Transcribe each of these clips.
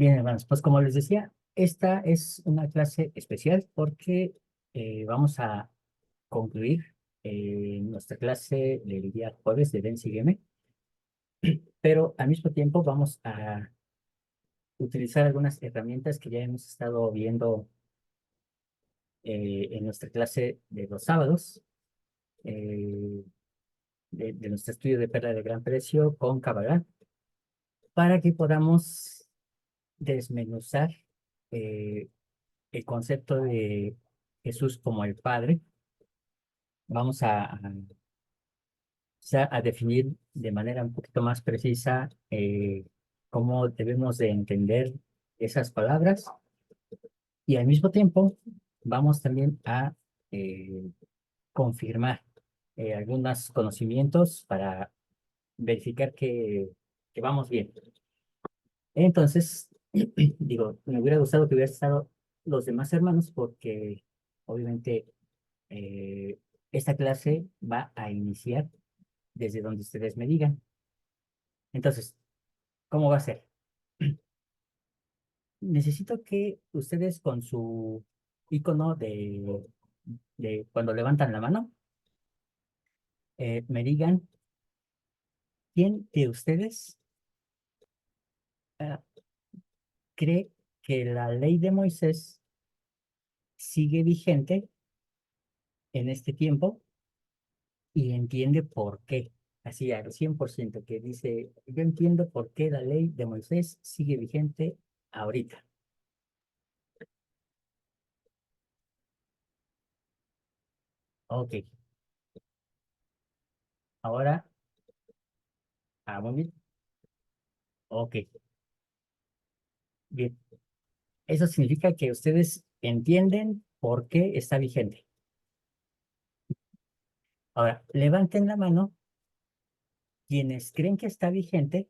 Bien, hermanos, pues como les decía, esta es una clase especial porque vamos a concluir nuestra clase del día jueves de Ven, Sígueme, pero al mismo tiempo vamos a utilizar algunas herramientas que ya hemos estado viendo en nuestra clase de los sábados, eh, de nuestro estudio de Perla de Gran Precio con Kabbalah, para que podamos desmenuzar eh, el concepto de Jesús como el Padre. Vamos a definir de manera un poquito más precisa cómo debemos de entender esas palabras y al mismo tiempo vamos también a eh, confirmar algunos conocimientos para verificar que vamos bien. Entonces, digo, me hubiera gustado que hubiera estado los demás hermanos porque obviamente eh, esta clase va a iniciar desde donde ustedes me digan. Entonces, ¿cómo va a ser? Necesito que ustedes con su icono de cuando levantan la mano, me digan quién de ustedes ah, cree que la ley de Moisés sigue vigente en este tiempo y entiende por qué. Así al 100% que dice, yo entiendo por qué la ley de Moisés sigue vigente ahorita. Ok, ahora, muy bien. Ok, bien. Eso significa que ustedes entienden por qué está vigente. Ahora, levanten la mano quienes creen que está vigente,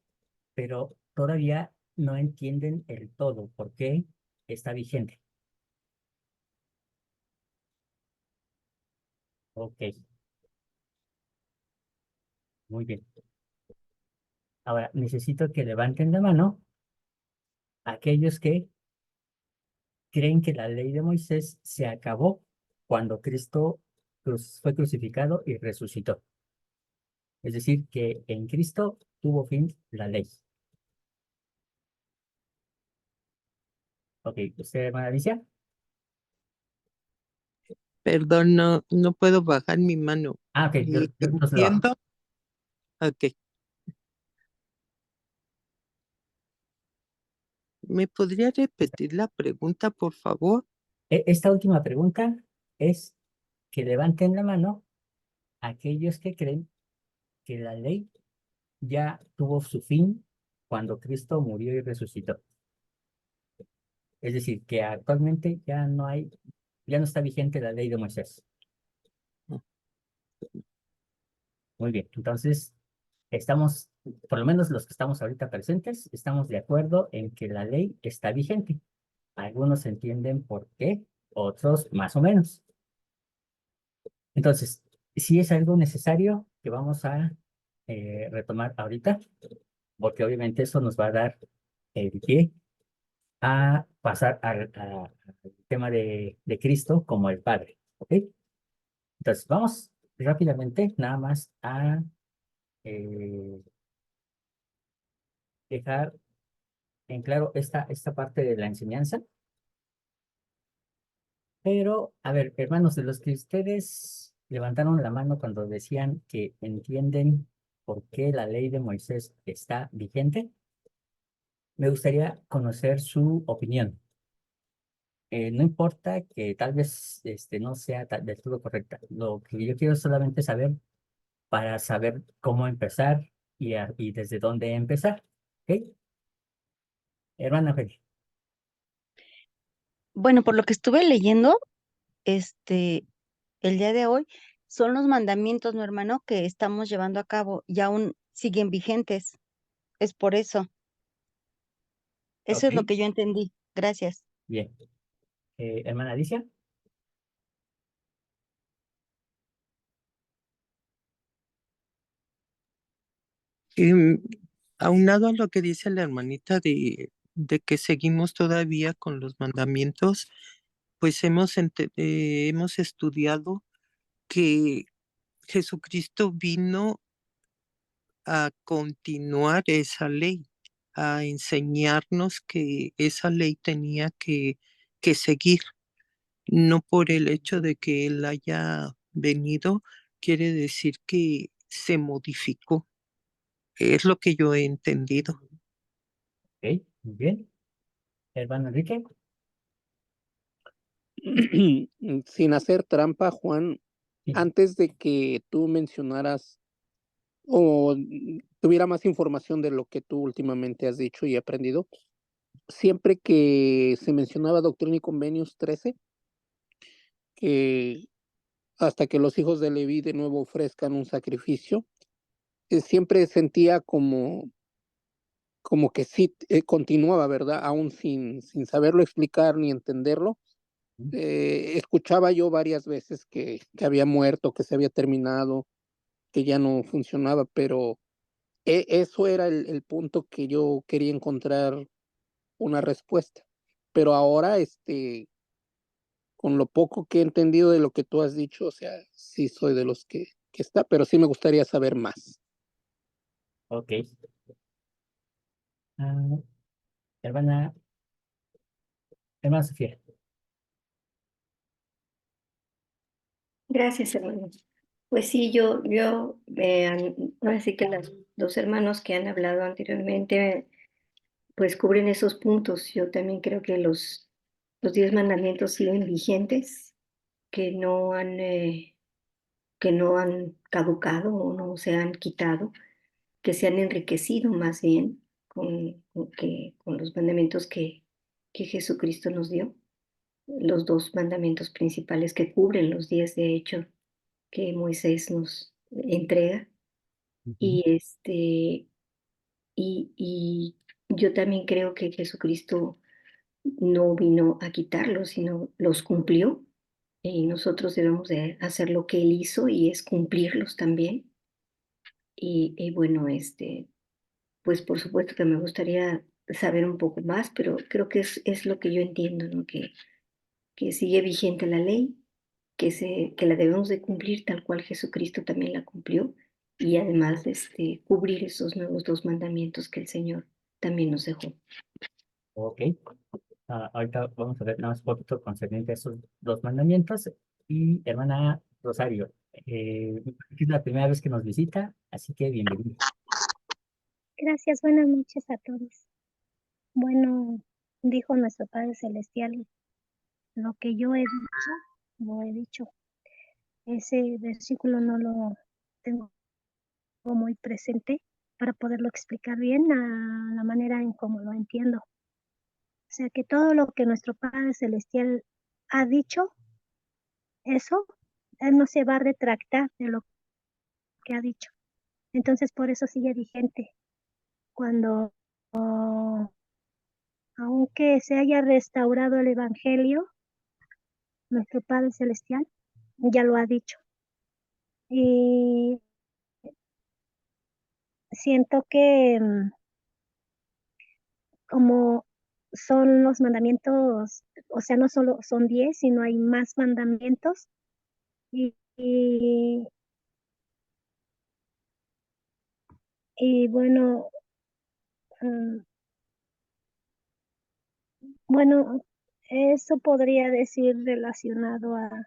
pero todavía no entienden el todo por qué está vigente. Ok, muy bien. Ahora, necesito que levanten la mano aquellos que creen que la ley de Moisés se acabó cuando Cristo fue crucificado y resucitó. Es decir, que en Cristo tuvo fin la ley. Ok, ¿usted, hermana Alicia? Perdón, no puedo bajar mi mano. Ah, ok, Y entonces lo hago. entiendo. Ok. ¿Me podría repetir la pregunta, por favor? Esta última pregunta es que levanten la mano aquellos que creen que la ley ya tuvo su fin cuando Cristo murió y resucitó. Es decir, que actualmente ya no está vigente la ley de Moisés. Muy bien, entonces estamos, por lo menos los que estamos ahorita presentes, estamos de acuerdo en que la ley está vigente. Algunos entienden por qué, otros más o menos. Entonces, si es algo necesario que vamos a retomar ahorita, porque obviamente eso nos va a dar el pie a pasar al tema de Cristo como el Padre. ¿Ok? Entonces, vamos rápidamente nada más a eh, dejar en claro esta parte de la enseñanza. Pero, a ver, hermanos, de los que ustedes levantaron la mano cuando decían que entienden por qué la ley de Moisés está vigente, me gustaría conocer su opinión. No importa que tal vez no sea del todo correcta. Lo que yo quiero es solamente saber para saber cómo empezar y desde dónde empezar. ¿Ok? Hermana Feli. Bueno, por lo que estuve leyendo, este, el día de hoy, son los mandamientos, ¿no, hermano?, que estamos llevando a cabo y aún siguen vigentes. Es por eso. Eso Ok, es lo que yo entendí. Gracias. bien. Hermana Alicia. Em, Aunado a lo que dice la hermanita de que seguimos todavía con los mandamientos, pues hemos estudiado que Jesucristo vino a continuar esa ley, a enseñarnos que esa ley tenía que seguir. No por el hecho de que Él haya venido, quiere decir que se modificó. Es lo que yo he entendido. Ok, muy bien. Hermano Enrique. Sin hacer trampa, Juan, Sí. antes de que tú mencionaras o tuviera más información de lo que tú últimamente has dicho y aprendido, siempre que se mencionaba Doctrina y Convenios 13, que hasta que los hijos de Leví de nuevo ofrezcan un sacrificio, siempre sentía como que sí continuaba, ¿verdad? Aún sin saberlo explicar ni entenderlo. Escuchaba yo varias veces que había muerto, que se había terminado, que ya no funcionaba, pero eso era el punto que yo quería encontrar una respuesta. Pero ahora, con lo poco que he entendido de lo que tú has dicho, o sea, sí soy de los que está, pero sí me gustaría saber más. Ok. Ah, hermana, hermana Sofía. Gracias, hermano. Pues sí, ahora sí que los dos hermanos que han hablado anteriormente, pues cubren esos puntos. Yo también creo que los 10 mandamientos siguen vigentes, que que no han caducado o no se han quitado, que se han enriquecido más bien con los mandamientos que Jesucristo nos dio. Los dos mandamientos principales que cubren los 10 de hecho que Moisés nos entrega. Ujú. Y y yo también creo que Jesucristo no vino a quitarlos, sino los cumplió. Y nosotros debemos de hacer lo que él hizo y es cumplirlos también. Y bueno, pues por supuesto que me gustaría saber un poco más, pero creo que es lo que yo entiendo, ¿no? Que sigue vigente la ley, que la debemos de cumplir tal cual Jesucristo también la cumplió, y además cubrir esos nuevos dos mandamientos que el Señor también nos dejó. Ok. Ahorita vamos a ver nada más un poquito concerniente a esos dos mandamientos. Y hermana Rosario, es la primera vez que nos visita, así que bienvenida. Gracias, buenas noches a todos. Bueno, dijo nuestro Padre Celestial, lo que yo he dicho, lo he dicho. Ese versículo no lo tengo muy presente para poderlo explicar bien a la manera en cómo lo entiendo. O sea que todo lo que nuestro Padre Celestial ha dicho, eso, Él no se va a retractar de lo que ha dicho. Entonces por eso sigue vigente. Cuando aunque se haya restaurado el Evangelio, nuestro Padre Celestial ya lo ha dicho. Y siento que como son los mandamientos, o sea, no solo son 10, sino hay más mandamientos. Y, y, y bueno, bueno, eso podría decir relacionado a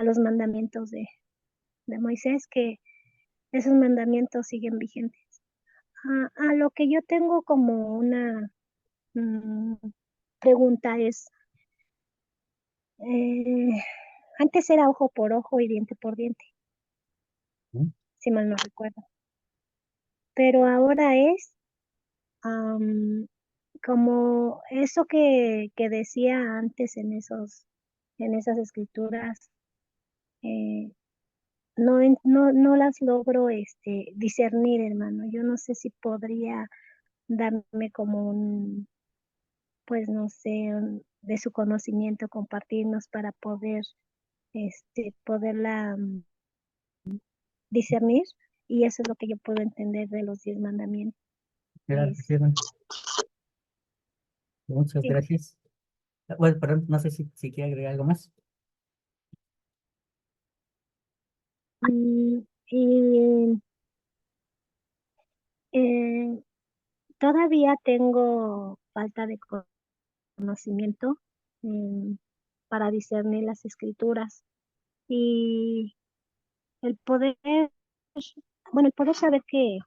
los mandamientos de Moisés, que esos mandamientos siguen vigentes. A lo que yo tengo como una pregunta es, antes era ojo por ojo y diente por diente, ¿Mm? si mal no recuerdo, pero ahora es como eso que decía antes en esas escrituras, no las logro discernir, hermano. Yo no sé si podría darme como pues no sé, de su conocimiento, compartirnos para poderla discernir, y eso es lo que yo puedo entender de los 10 mandamientos. Claro que sí, hermana. Muchas Sí. gracias. Bueno, perdón, no sé si quiere agregar algo más. Y todavía tengo falta de conocimiento para discernir las escrituras y el poder, el poder saber que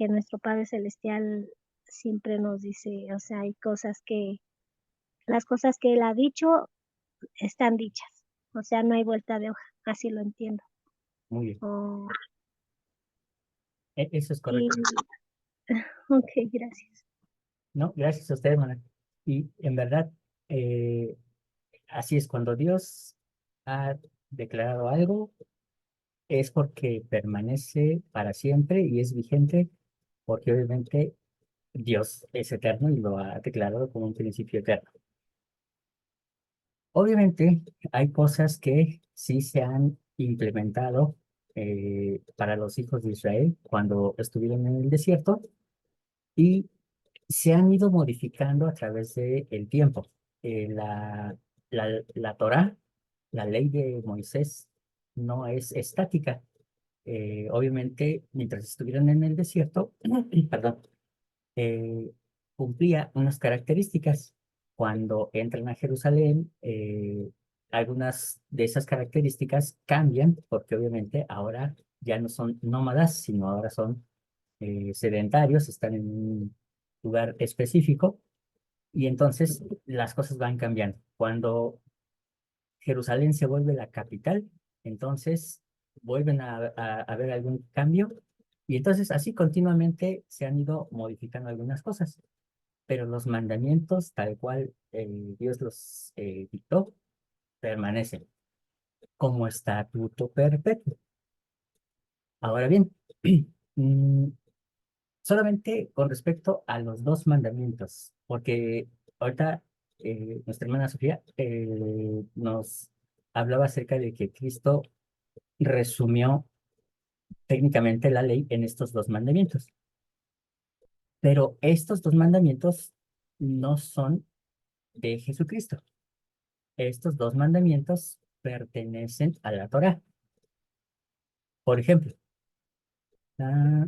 nuestro Padre Celestial siempre nos dice, o sea, hay cosas las cosas que Él ha dicho están dichas, o sea, no hay vuelta de hoja, así lo entiendo. Muy bien. Oh, Eso es y, correcto. ok, gracias. No, gracias a usted, hermana. Y en verdad, eh, así es, cuando Dios ha declarado algo, es porque permanece para siempre y es vigente, porque obviamente Dios es eterno y lo ha declarado como un principio eterno. Obviamente hay cosas que sí se han implementado para los hijos de Israel cuando estuvieron en el desierto y se han ido modificando a través del tiempo. La Torá, la ley de Moisés, no es estática. Obviamente, mientras estuvieron en el desierto, perdón, eh, cumplía unas características. Cuando entran a Jerusalén, algunas de esas características cambian porque obviamente ahora ya no son nómadas, sino ahora son sedentarios, están en un lugar específico y entonces las cosas van cambiando. Cuando Jerusalén se vuelve la capital, entonces vuelven a ver algún cambio y entonces así continuamente se han ido modificando algunas cosas, pero los mandamientos tal cual Dios los dictó permanecen como estatuto perpetuo. Ahora bien, mm, solamente con respecto a los dos mandamientos, porque ahorita nuestra hermana Sofía nos hablaba acerca de que Cristo resumió técnicamente la ley en estos dos mandamientos, pero estos dos mandamientos no son de Jesucristo. Estos dos mandamientos pertenecen a la Torá. Por ejemplo, ah,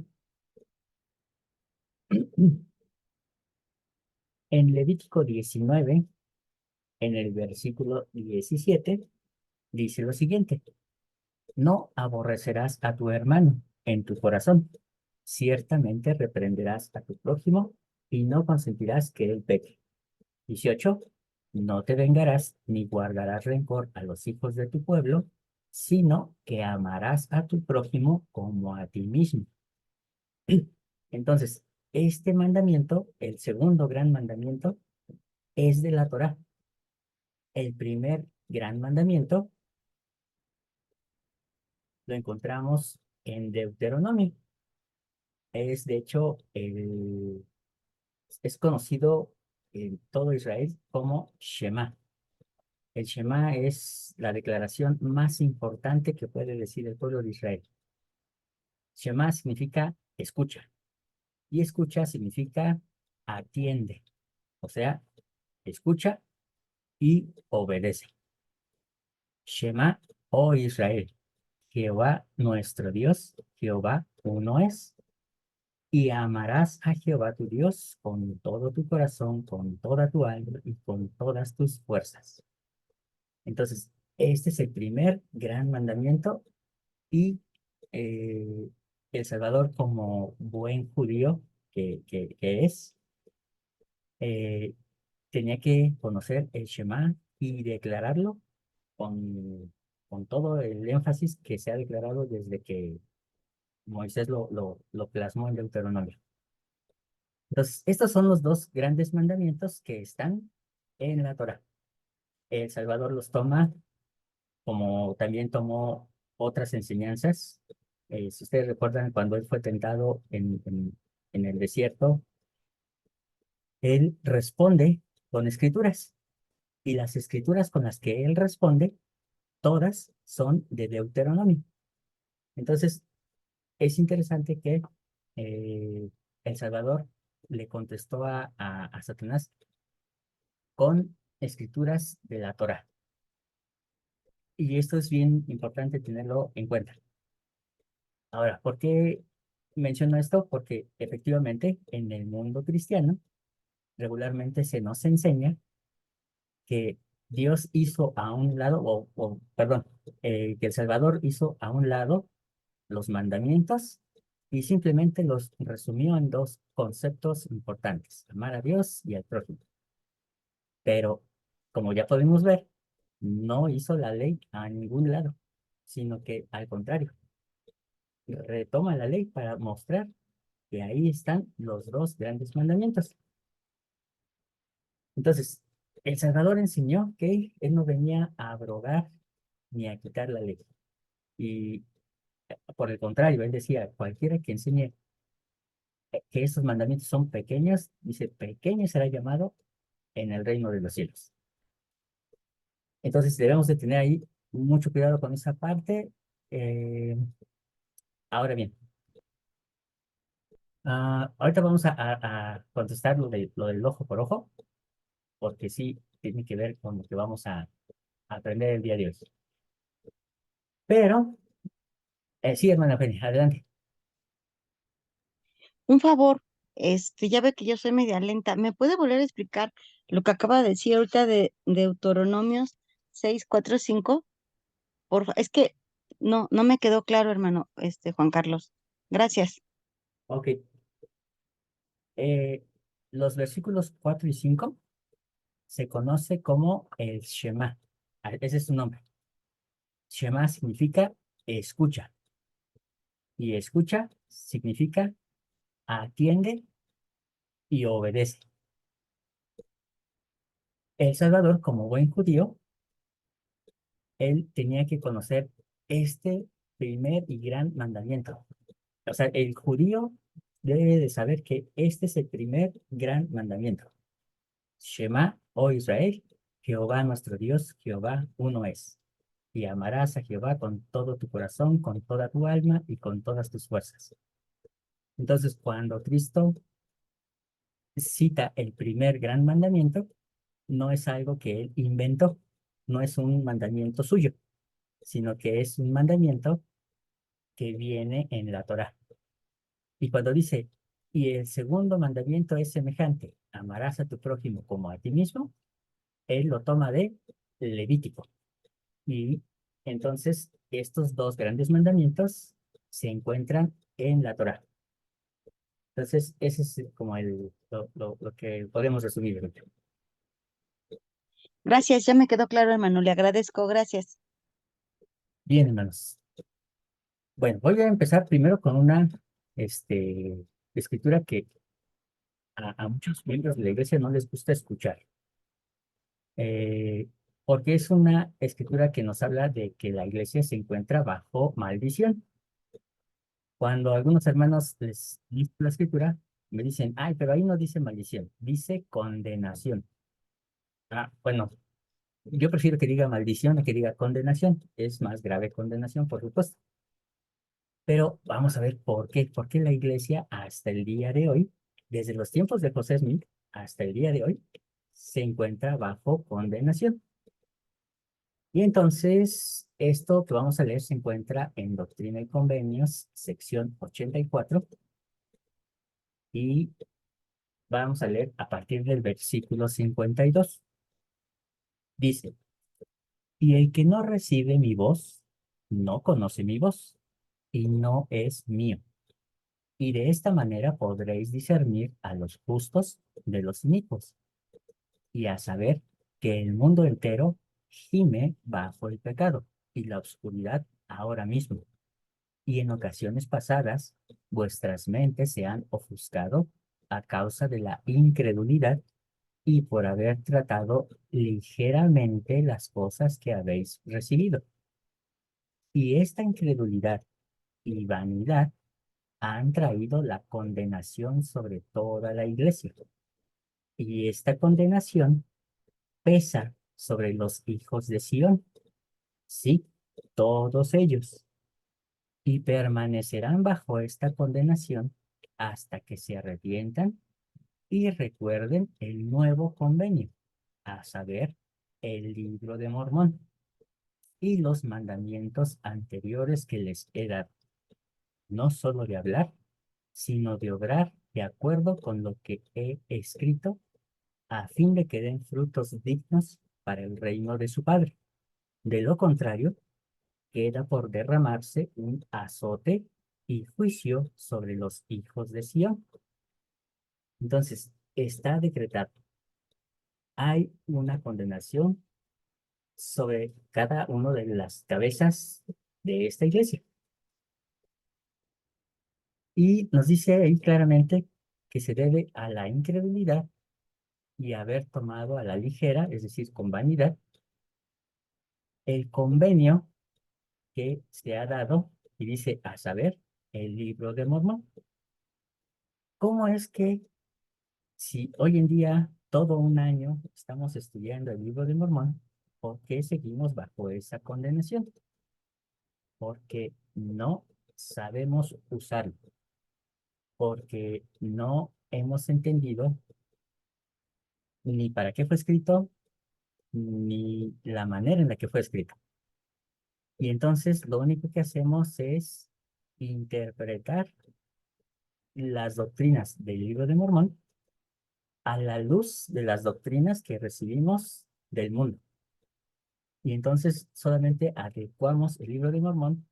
en Levítico 19, en el versículo 17, dice lo siguiente: no aborrecerás a tu hermano en tu corazón. Ciertamente reprenderás a tu prójimo y no consentirás que él peque. 18. No te vengarás ni guardarás rencor a los hijos de tu pueblo, sino que amarás a tu prójimo como a ti mismo. Entonces, este mandamiento, el segundo gran mandamiento, es de la Torá. El primer gran mandamiento lo encontramos en Deuteronomio. Es, de hecho, es conocido en todo Israel como Shema. El Shema es la declaración más importante que puede decir el pueblo de Israel. Shema significa escucha, y escucha significa atiende, o sea, escucha y obedece. Shema, oh Israel, Jehová nuestro Dios, Jehová uno es. Y amarás a Jehová tu Dios con todo tu corazón, con toda tu alma y con todas tus fuerzas. Entonces, este es el primer gran mandamiento y eh, El Salvador, como buen judío que es, eh, tenía que conocer el Shema y declararlo con todo el énfasis que se ha declarado desde que Moisés lo plasmó en Deuteronomio. Entonces, estos son los dos grandes mandamientos que están en la Torá. El Salvador los toma como también tomó otras enseñanzas. Si ustedes recuerdan, cuando él fue tentado en el desierto, él responde con escrituras. Y las escrituras con las que él responde, todas son de Deuteronomio. Entonces, es interesante que eh, El Salvador le contestó a Satanás con escrituras de la Torá. Y esto es bien importante tenerlo en cuenta. Ahora, ¿por qué menciono esto? Porque efectivamente en el mundo cristiano regularmente se nos enseña que Dios hizo a un lado, perdón, que el Salvador hizo a un lado los mandamientos y simplemente los resumió en dos conceptos importantes: amar a Dios y al prójimo. Pero, como ya podemos ver, no hizo la ley a ningún lado, sino que al contrario, retoma la ley para mostrar que ahí están los dos grandes mandamientos. Entonces, el Salvador enseñó que él no venía a abrogar ni a quitar la ley. Y por el contrario, él decía: cualquiera que enseñe que estos mandamientos son pequeños, dice, pequeño será llamado en el reino de los cielos. Entonces debemos de tener ahí mucho cuidado con esa parte. Ahora bien, ahorita vamos a contestar lo del ojo por ojo, porque sí tiene que ver con lo que vamos a aprender el día de hoy. Pero, sí, hermana Penny, adelante. Un favor, ya ve que yo soy media lenta. ¿Me puede volver a explicar lo que acaba de decir ahorita de Deuteronomios 6:4-5? Porfa, es que no me quedó claro, hermano, Juan Carlos. Gracias. Ok. Los versículos 4 y 5 se conoce como el Shema. Ese es su nombre. Shema significa escucha. Y escucha significa atiende y obedece. El Salvador, como buen judío, él tenía que conocer este primer y gran mandamiento. O sea, el judío debe de saber que este es el primer gran mandamiento. Shema, oh Israel, Jehová nuestro Dios, Jehová uno es. Y amarás a Jehová con todo tu corazón, con toda tu alma y con todas tus fuerzas. Entonces, cuando Cristo cita el primer gran mandamiento, no es algo que él inventó, no es un mandamiento suyo, sino que es un mandamiento que viene en la Torá. Y cuando dice, y el segundo mandamiento es semejante, amarás a tu prójimo como a ti mismo, él lo toma de Levítico. Y entonces estos dos grandes mandamientos se encuentran en la Torá. Entonces, ese es como lo que podemos resumir. Gracias, ya me quedó claro, hermano. Le agradezco, gracias. Bien, hermanos. Bueno, voy a empezar primero con una escritura que a muchos miembros de la iglesia no les gusta escuchar, eh, porque es una escritura que nos habla de que la iglesia se encuentra bajo maldición. Cuando algunos hermanos les digo la escritura, me dicen: ay, pero ahí no dice maldición, dice condenación. Bueno, yo prefiero que diga maldición a que diga condenación. Es más grave condenación, por supuesto. Pero vamos a ver por qué. ¿Por qué la iglesia hasta el día de hoy, desde los tiempos de José Smith hasta el día de hoy, se encuentra bajo condenación? Y entonces, esto que vamos a leer se encuentra en Doctrina y Convenios, sección 84, y vamos a leer a partir del versículo 52. Dice: y el que no recibe mi voz, no conoce mi voz, y no es mío. Y de esta manera podréis discernir a los justos de los inicuos, y a saber que el mundo entero gime bajo el pecado y la oscuridad ahora mismo. Y en ocasiones pasadas, vuestras mentes se han ofuscado a causa de la incredulidad y por haber tratado ligeramente las cosas que habéis recibido. Y esta incredulidad y vanidad han traído la condenación sobre toda la iglesia. Y esta condenación pesa sobre los hijos de Sión, sí, todos ellos, y permanecerán bajo esta condenación hasta que se arrepientan y recuerden el nuevo convenio, a saber, el Libro de Mormón y los mandamientos anteriores que les he dado, no solo de hablar, sino de obrar de acuerdo con lo que he escrito, a fin de que den frutos dignos para el reino de su Padre. De lo contrario, queda por derramarse un azote y juicio sobre los hijos de Sión. Entonces, está decretado. Hay una condenación sobre cada una de las cabezas de esta iglesia. Y nos dice ahí claramente que se debe a la incredulidad y haber tomado a la ligera, es decir, con vanidad, el convenio que se ha dado, y dice, a saber, el Libro de Mormón. ¿Cómo es que si hoy en día, todo un año, estamos estudiando el Libro de Mormón, por qué seguimos bajo esa condenación? Porque no sabemos usarlo, porque no hemos entendido ni para qué fue escrito, ni la manera en la que fue escrito. Y entonces lo único que hacemos es interpretar las doctrinas del Libro de Mormón a la luz de las doctrinas que recibimos del mundo. Y entonces solamente adecuamos el Libro de Mormón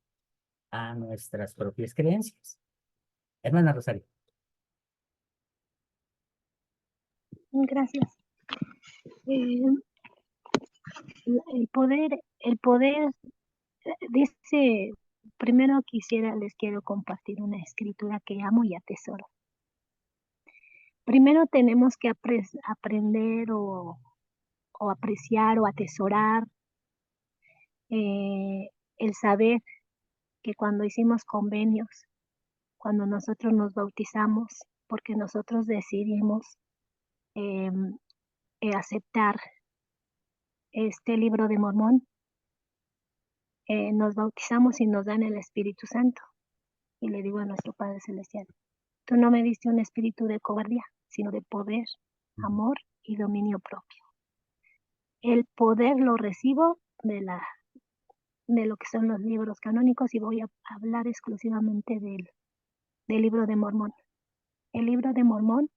a nuestras propias creencias. Hermana Rosario. Gracias. Eh, el poder, dice, primero les quiero compartir una escritura que amo y atesoro. Primero tenemos que aprender o apreciar o atesorar el saber que cuando hicimos convenios, cuando nosotros nos bautizamos, porque nosotros decidimos aceptar este Libro de Mormón, nos bautizamos y nos dan el Espíritu Santo. Y le digo a nuestro Padre Celestial, tú no me diste un espíritu de cobardía, sino de poder, amor y dominio propio. El poder lo recibo de lo que son los libros canónicos y voy a hablar exclusivamente del Libro de Mormón. El Libro de Mormón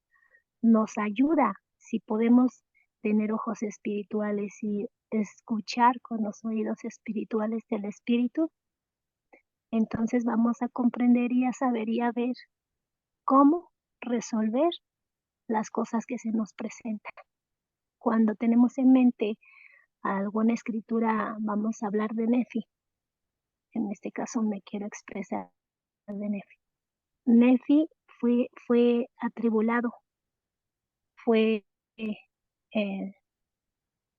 nos ayuda, si podemos tener ojos espirituales y escuchar con los oídos espirituales del Espíritu, entonces vamos a comprender y a saber y a ver cómo resolver las cosas que se nos presentan. Cuando tenemos en mente alguna escritura, vamos a hablar de Nefi. En este caso me quiero expresar de Nefi. Nefi fue atribulado, fue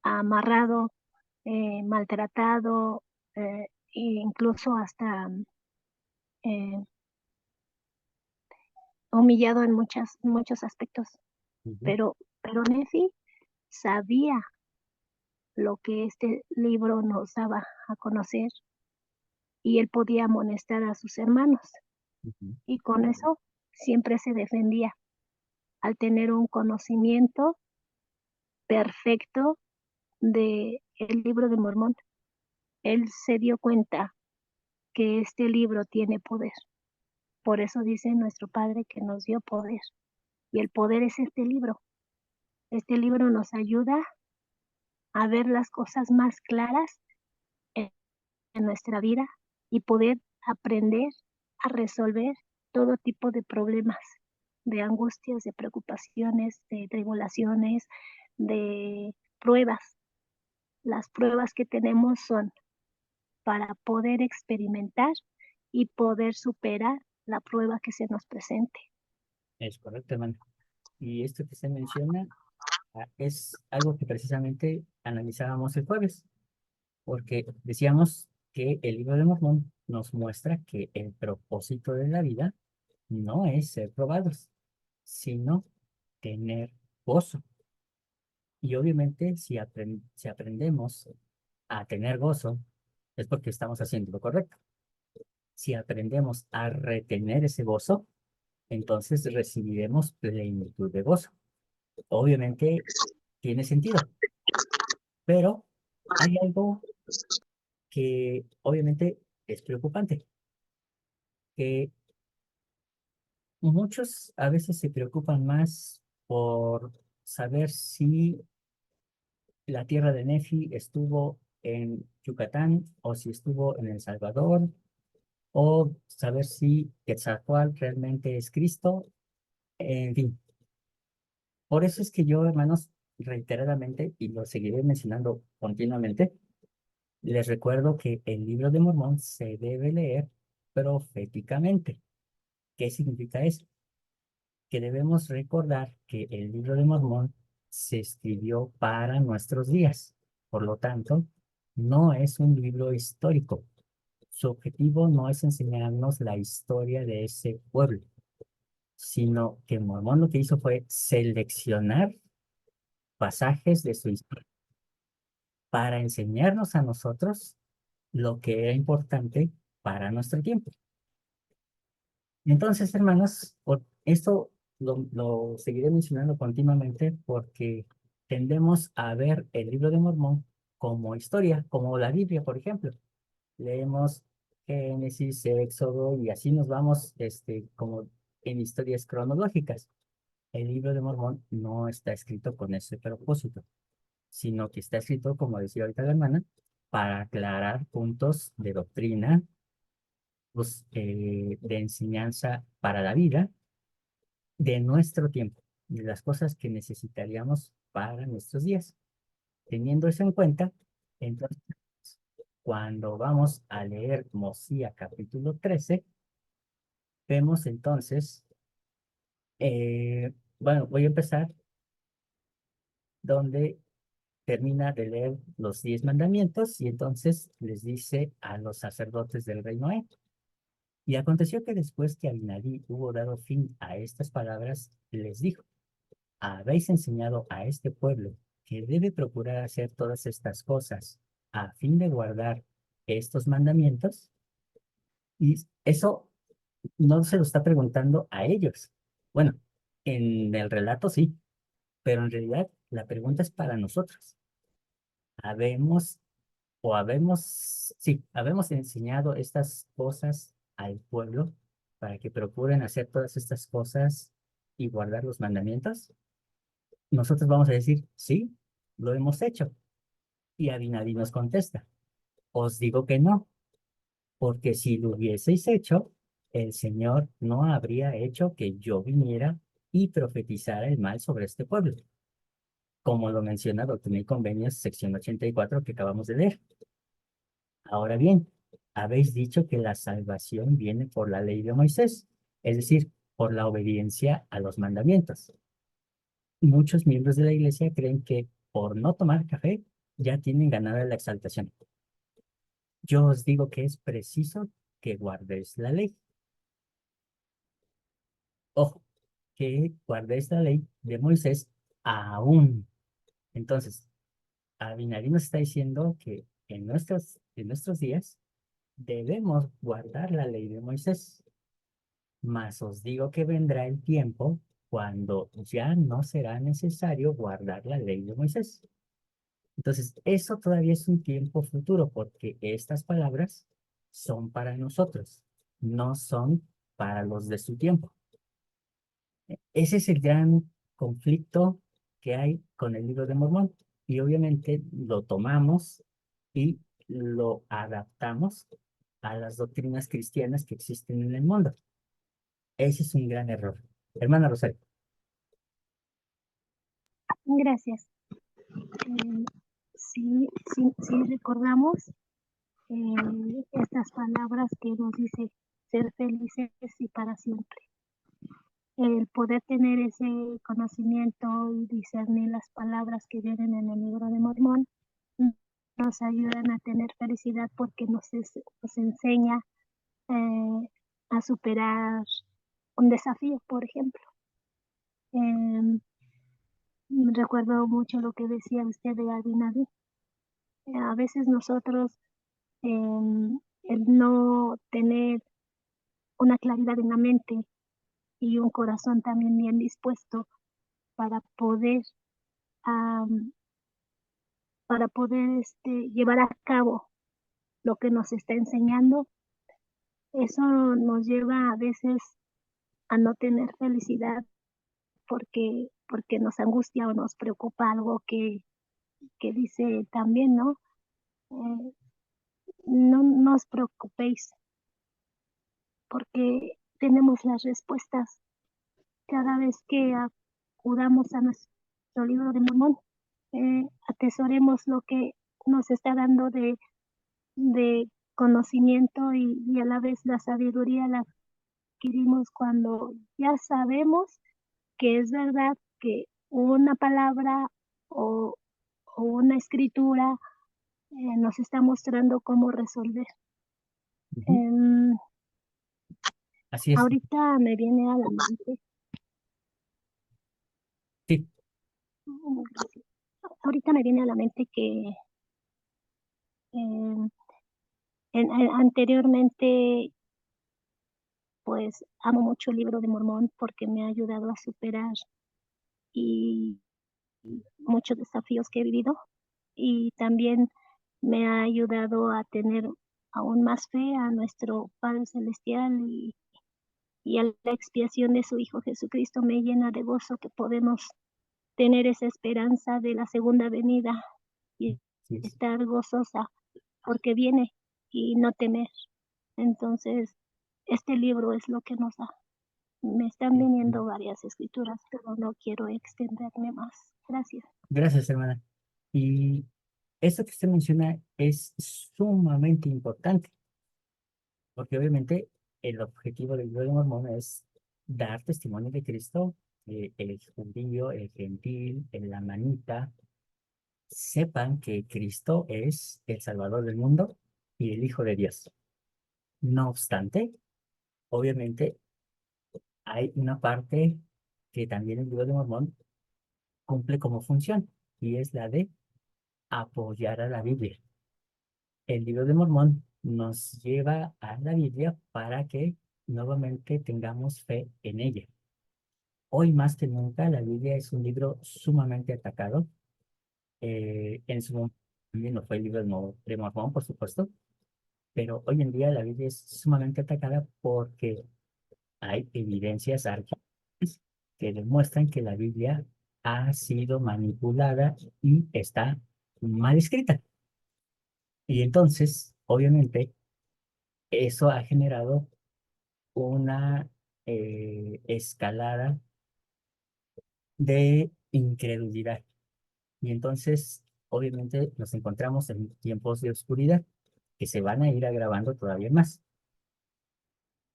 amarrado, maltratado, e incluso hasta humillado en muchos aspectos. Pero Nefi sabía lo que este libro nos daba a conocer y él podía amonestar a sus hermanos. Y con eso siempre se defendía al tener un conocimiento perfecto del Libro de Mormón. Él se dio cuenta que este libro tiene poder. Por eso dice nuestro Padre que nos dio poder. Y el poder es este libro. Este libro nos ayuda a ver las cosas más claras en nuestra vida y poder aprender a resolver todo tipo de problemas, de angustias, de preocupaciones, de tribulaciones, de pruebas. Las pruebas que tenemos son para poder experimentar y poder superar la prueba que se nos presente. Es correcto, hermano. Y esto que se menciona es algo que precisamente analizábamos el jueves, porque decíamos que el Libro de Mormón nos muestra que el propósito de la vida no es ser probados, sino tener gozo. Y obviamente si aprendemos a tener gozo, es porque estamos haciendo lo correcto. Si aprendemos a retener ese gozo, entonces recibiremos plenitud de gozo. Obviamente tiene sentido, Pero hay algo que obviamente es preocupante, que muchos a veces se preocupan más por saber si la tierra de Nefi estuvo en Yucatán o si estuvo en El Salvador, o saber si Quetzalcóatl realmente es Cristo, en fin. Por eso es que yo, hermanos, reiteradamente, y lo seguiré mencionando continuamente, les recuerdo que el libro de Mormón se debe leer proféticamente. ¿Qué significa eso? Que debemos recordar que el libro de Mormón se escribió para nuestros días. Por lo tanto, no es un libro histórico. Su objetivo no es enseñarnos la historia de ese pueblo, sino que Mormón lo que hizo fue seleccionar pasajes de su historia para enseñarnos a nosotros lo que era importante para nuestro tiempo. Entonces, hermanos, esto lo seguiré mencionando continuamente porque tendemos a ver el libro de Mormón como historia, como la Biblia, por ejemplo. Leemos Génesis, Éxodo y así nos vamos como en historias cronológicas. El libro de Mormón no está escrito con ese propósito, sino que está escrito, como decía ahorita la hermana, para aclarar puntos de doctrina, pues, de enseñanza para la vida de nuestro tiempo, de las cosas que necesitaríamos para nuestros días. Teniendo eso en cuenta, entonces, cuando vamos a leer Mosía capítulo 13, vemos entonces, bueno, voy a empezar donde termina de leer los 10 mandamientos y entonces les dice a los sacerdotes del rey Noé. Y aconteció que después que Abinadí hubo dado fin a estas palabras, les dijo: habéis enseñado a este pueblo que debe procurar hacer todas estas cosas a fin de guardar estos mandamientos. Y eso no se lo está preguntando a ellos. Bueno, en el relato sí, pero en realidad la pregunta es para nosotros. Habemos habemos enseñado estas cosas al pueblo para que procuren hacer todas estas cosas y guardar los mandamientos. Nosotros vamos a decir, sí, lo hemos hecho. Y Abinadí nos contesta, os digo que no, porque si lo hubieseis hecho, el Señor no habría hecho que yo viniera y profetizara el mal sobre este pueblo, como lo menciona Doctrina y Convenios, sección 84 que acabamos de leer. Ahora bien, habéis dicho que la salvación viene por la ley de Moisés, es decir, por la obediencia a los mandamientos. Muchos miembros de la iglesia creen que por no tomar café ya tienen ganada la exaltación. Yo os digo que es preciso que guardéis la ley. Ojo, que guardéis la ley de Moisés aún. Entonces, Abinadí nos está diciendo que en nuestros días debemos guardar la ley de Moisés. Mas os digo que vendrá el tiempo cuando ya no será necesario guardar la ley de Moisés. Entonces, eso todavía es un tiempo futuro, porque estas palabras son para nosotros, no son para los de su tiempo. Ese es el gran conflicto que hay con el libro de Mormón. Y obviamente lo tomamos y lo adaptamos a las doctrinas cristianas que existen en el mundo. Ese es un gran error. Hermana Rosario. Gracias. Si recordamos estas palabras que nos dice ser felices y para siempre. El poder tener ese conocimiento y discernir las palabras que vienen en el libro de Mormón nos ayudan a tener felicidad porque nos enseña a superar un desafío, por ejemplo. Recuerdo mucho lo que decía usted de Abinadí. A veces nosotros, el no tener una claridad en la mente y un corazón también bien dispuesto para poder para poder llevar a cabo lo que nos está enseñando. Eso nos lleva a veces a no tener felicidad porque nos angustia o nos preocupa algo que dice también, ¿no? No os preocupéis porque tenemos las respuestas cada vez que acudamos a nuestro libro de Mormón. Atesoremos lo que nos está dando de conocimiento y a la vez la sabiduría la adquirimos cuando ya sabemos que es verdad que una palabra o una escritura nos está mostrando cómo resolver. Ujú. Así es. Ahorita me viene a la mente, Sí, gracias. Ahorita me viene a la mente que anteriormente pues amo mucho el libro de Mormón porque me ha ayudado a superar y muchos desafíos que he vivido y también me ha ayudado a tener aún más fe a nuestro Padre Celestial y a la expiación de su Hijo Jesucristo me llena de gozo que podemos tener esa esperanza de la segunda venida y sí, sí. estar gozosa porque viene y no temer. Entonces, este libro es lo que nos da. Me están viniendo varias escrituras, pero no quiero extenderme más. Gracias. Gracias, hermana. Y esto que usted menciona es sumamente importante, porque obviamente el objetivo del libro de Mormón es dar testimonio de Cristo, el judío, el gentil, el amanita, sepan que Cristo es el Salvador del mundo y el Hijo de Dios. No obstante, obviamente hay una parte que también el libro de Mormón cumple como función, y es la de apoyar a la Biblia. El libro de Mormón nos lleva a la Biblia para que nuevamente tengamos fe en ella. Hoy más que nunca, la Biblia es un libro sumamente atacado. En su momento también no fue el libro de Mormón, por supuesto, pero hoy en día la Biblia es sumamente atacada porque hay evidencias arqueológicas que demuestran que la Biblia ha sido manipulada y está mal escrita. Y entonces, obviamente, eso ha generado una escalada de incredulidad. Y entonces, obviamente, nos encontramos en tiempos de oscuridad que se van a ir agravando todavía más.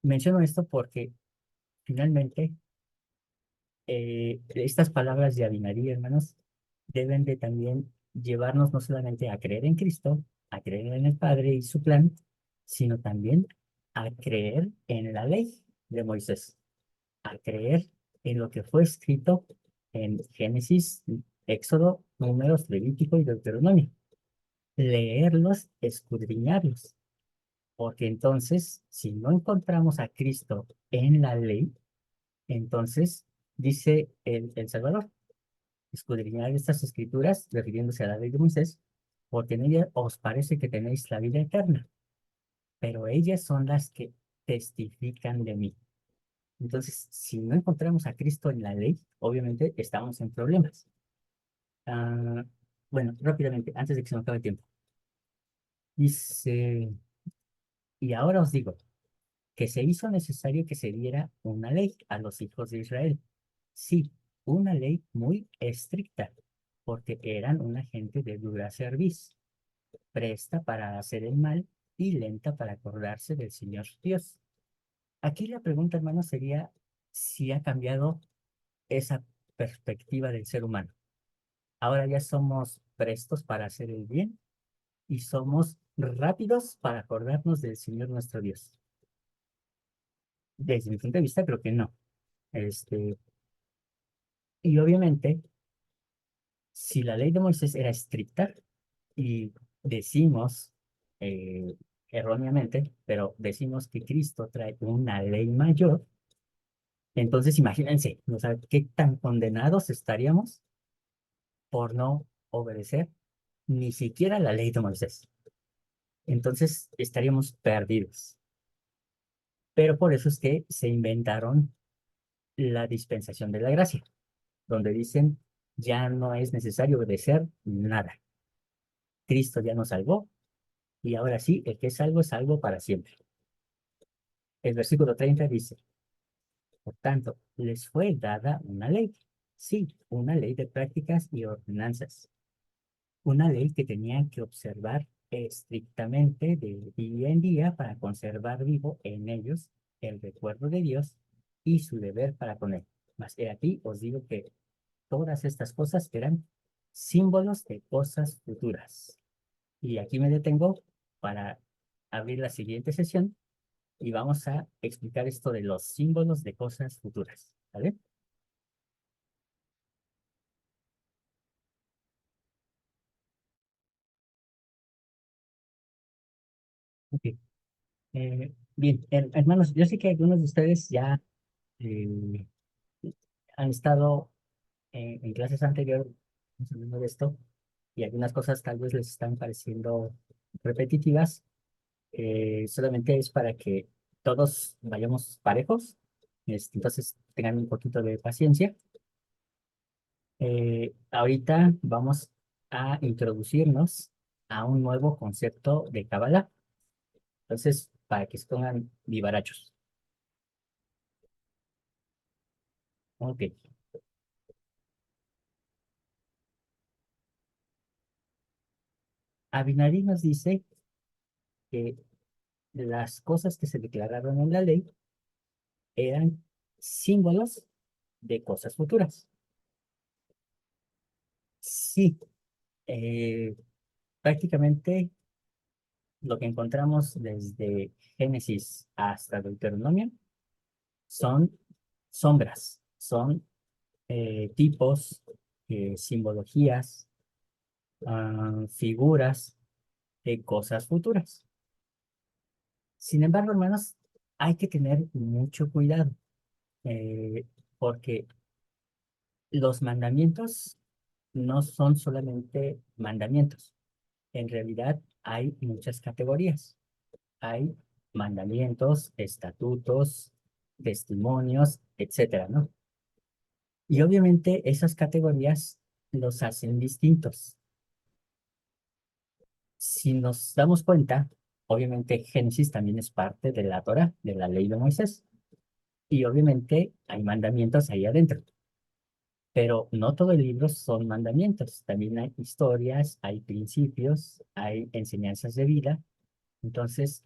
Menciono esto porque finalmente estas palabras de Abinadí, hermanos, deben de también llevarnos no solamente a creer en Cristo, a creer en el Padre y su plan, sino también a creer en la ley de Moisés, a creer en lo que fue escrito en Génesis, Éxodo, Números, Levítico y Deuteronomio. Leerlos, escudriñarlos, porque entonces, si no encontramos a Cristo en la ley, entonces dice el Salvador, escudriñar estas escrituras, refiriéndose a la ley de Moisés, porque en ella os parece que tenéis la vida eterna, pero ellas son las que testifican de mí. Entonces, si no encontramos a Cristo en la ley, obviamente estamos en problemas. Ah, bueno, rápidamente, antes de que se me acabe el tiempo. Dice, y ahora os digo, que se hizo necesario que se diera una ley a los hijos de Israel. Sí, una ley muy estricta, porque eran una gente de dura cerviz, presta para hacer el mal y lenta para acordarse del Señor Dios. Aquí la pregunta, hermano, sería si ha cambiado esa perspectiva del ser humano. Ahora ya somos prestos para hacer el bien y somos rápidos para acordarnos del Señor nuestro Dios. Desde mi punto de vista, creo que no. Y obviamente, si la ley de Moisés era estricta y decimos erróneamente, pero decimos que Cristo trae una ley mayor, entonces imagínense, o sea, qué tan condenados estaríamos por no obedecer ni siquiera la ley de Moisés. Entonces estaríamos perdidos. Pero por eso es que se inventaron la dispensación de la gracia, donde dicen, ya no es necesario obedecer nada. Cristo ya nos salvó y ahora sí, el que es salvo para siempre. El versículo 30 dice, por tanto, les fue dada una ley. Sí, una ley de prácticas y ordenanzas. Una ley que tenían que observar estrictamente de día en día para conservar vivo en ellos el recuerdo de Dios y su deber para con él. Mas he aquí os digo que todas estas cosas eran símbolos de cosas futuras. Y aquí me detengo para abrir la siguiente sesión y vamos a explicar esto de los símbolos de cosas futuras. ¿Vale? Ok. Bien, hermanos, yo sé que algunos de ustedes ya eh, han estado en clases anteriores hablando de esto y algunas cosas tal vez les están pareciendo repetitivas. Solamente es para que todos vayamos parejos. Entonces tengan un poquito de paciencia. Ahorita vamos a introducirnos a un nuevo concepto de Kabbalah. Entonces, para que se pongan vivarachos. Ok. Abinadi nos dice que las cosas que se declararon en la ley eran símbolos de cosas futuras. Sí, eh, prácticamente lo que encontramos desde Génesis hasta Deuteronomio son sombras, son tipos, simbologías, figuras de cosas futuras. Sin embargo, hermanos, hay que tener mucho cuidado, eh, porque los mandamientos no son solamente mandamientos. En realidad hay muchas categorías. Hay mandamientos, estatutos, testimonios, etcétera, ¿no? Y obviamente esas categorías los hacen distintos. Si nos damos cuenta, obviamente Génesis también es parte de la Torá, de la ley de Moisés. Y obviamente hay mandamientos ahí adentro. Pero no todo el libro son mandamientos. También hay historias, hay principios, hay enseñanzas de vida. Entonces,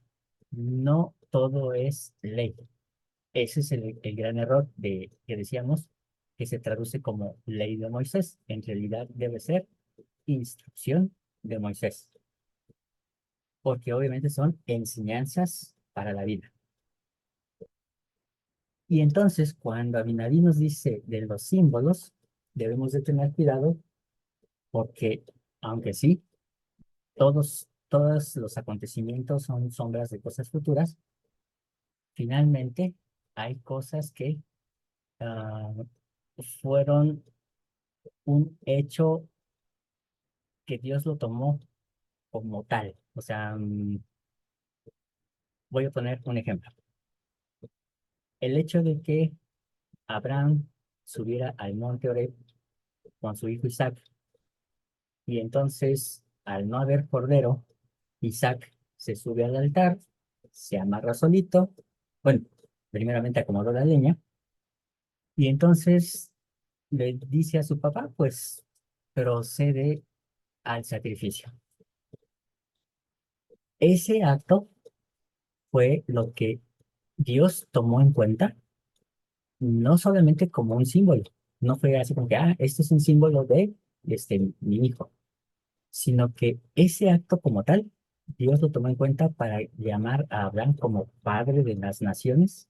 no todo es ley. Ese es el gran error que decíamos, que se traduce como ley de Moisés. En realidad debe ser instrucción de Moisés, porque obviamente son enseñanzas para la vida. Y entonces, cuando Abinadí nos dice de los símbolos, debemos de tener cuidado porque, aunque sí, todos los acontecimientos son sombras de cosas futuras, finalmente hay cosas que ah, fueron un hecho que Dios lo tomó como tal. O sea, voy a poner un ejemplo. El hecho de que Abraham subiera al monte Oreb con su hijo Isaac y entonces, al no haber cordero, Isaac se sube al altar, se amarra solito, bueno, primeramente acomodó la leña y entonces le dice a su papá, pues procede al sacrificio. Ese acto fue lo que Dios tomó en cuenta, no solamente como un símbolo, no fue así como que, este es un símbolo de mi hijo, sino que ese acto como tal, Dios lo tomó en cuenta para llamar a Abraham como padre de las naciones,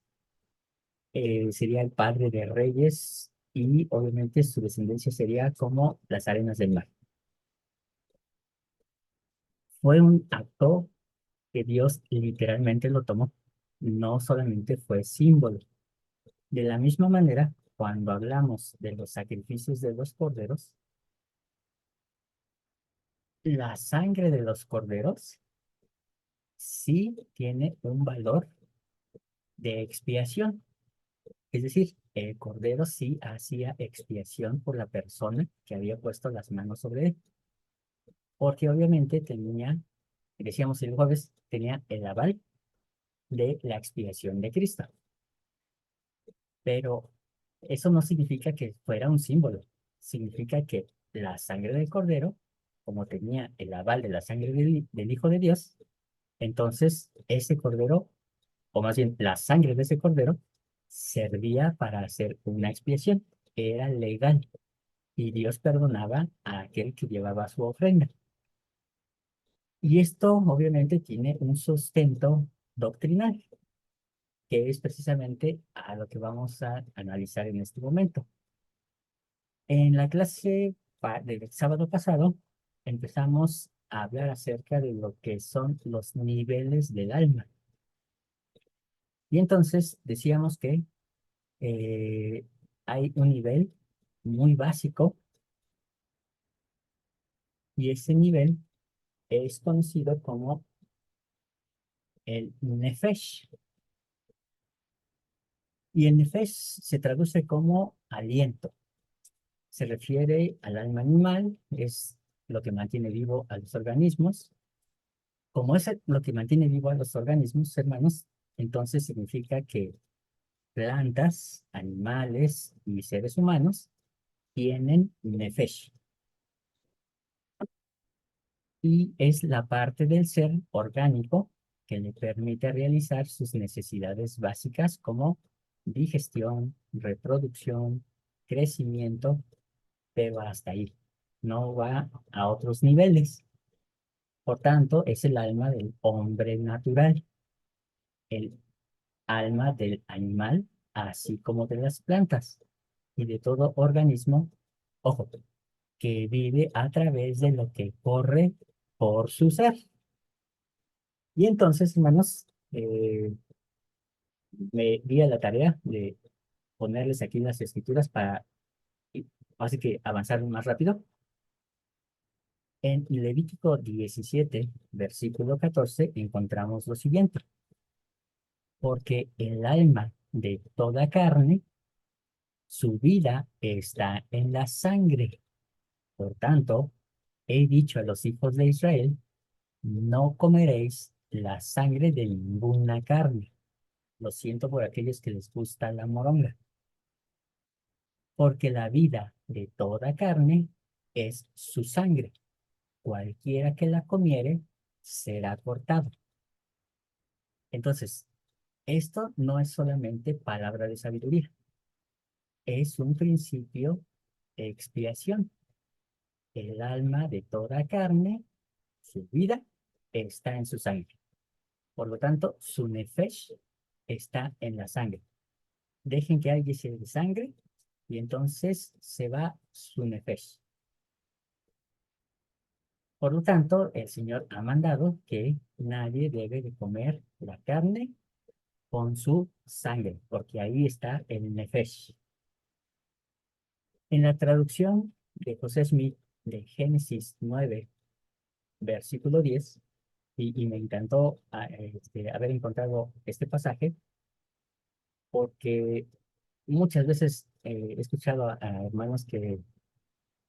sería el padre de reyes y obviamente su descendencia sería como las arenas del mar. Fue un acto que Dios literalmente lo tomó, no solamente fue símbolo. De la misma manera, cuando hablamos de los sacrificios de los corderos, la sangre de los corderos sí tiene un valor de expiación. Es decir, el cordero sí hacía expiación por la persona que había puesto las manos sobre él. Porque obviamente tenía, decíamos el jueves, tenía el aval de la expiación de Cristo. Pero eso no significa que fuera un símbolo. Significa que la sangre del cordero, como tenía el aval de la sangre del Hijo de Dios, entonces ese cordero, o más bien la sangre de ese cordero, servía para hacer una expiación. Era legal y Dios perdonaba a aquel que llevaba su ofrenda. Y esto obviamente tiene un sustento doctrinal, que es precisamente a lo que vamos a analizar en este momento. En la clase del sábado pasado empezamos a hablar acerca de lo que son los niveles del alma. Y entonces decíamos que hay un nivel muy básico y ese nivel es conocido como el nefesh. Y el nefesh se traduce como aliento. Se refiere al alma animal, es lo que mantiene vivo a los organismos. Como es lo que mantiene vivo a los organismos, hermanos, entonces significa que plantas, animales y seres humanos tienen nefesh. Y es la parte del ser orgánico que le permite realizar sus necesidades básicas como digestión, reproducción, crecimiento, pero hasta ahí. No va a otros niveles. Por tanto, es el alma del hombre natural, el alma del animal, así como de las plantas y de todo organismo, ojo, que vive a través de lo que corre por su ser. Y entonces, hermanos, me di a la tarea de ponerles aquí las escrituras para así que avanzar más rápido. En Levítico 17, versículo 14, encontramos lo siguiente. Porque el alma de toda carne, su vida está en la sangre. Por tanto, he dicho a los hijos de Israel, no comeréis la sangre de ninguna carne. Lo siento por aquellos que les gusta la moronga. Porque la vida de toda carne es su sangre. Cualquiera que la comiere será cortado. Entonces, esto no es solamente palabra de sabiduría, es un principio de expiación. El alma de toda carne, su vida, está en su sangre. Por lo tanto, su nefesh está en la sangre. Dejen que alguien se de sangre y entonces se va su nefesh. Por lo tanto, el Señor ha mandado que nadie debe de comer la carne con su sangre, porque ahí está el nefesh. En la traducción de José Smith de Génesis 9, versículo 10, y me encantó haber encontrado este pasaje, porque muchas veces he escuchado a hermanos que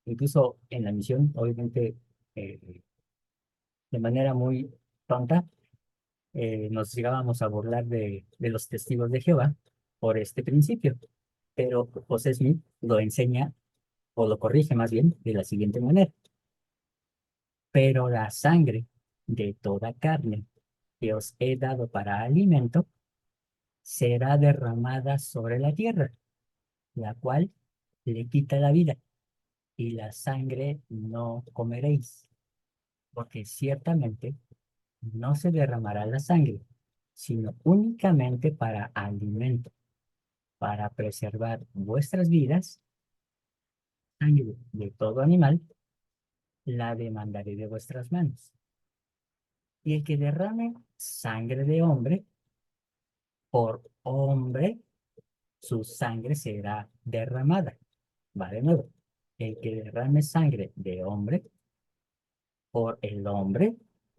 incluso en la misión, obviamente de manera muy tonta, nos llegábamos a burlar de los testigos de Jehová por este principio. Pero José Smith lo enseña, o lo corrige más bien, de la siguiente manera. Pero la sangre de toda carne que os he dado para alimento será derramada sobre la tierra, la cual le quita la vida, y la sangre no comeréis, porque ciertamente no se derramará la sangre, sino únicamente para alimento, para preservar vuestras vidas. Sangre de todo animal la demandaré de vuestras manos. Y el que derrame sangre de hombre, por hombre, su sangre será derramada. Va de nuevo. El que derrame sangre de hombre, por el hombre,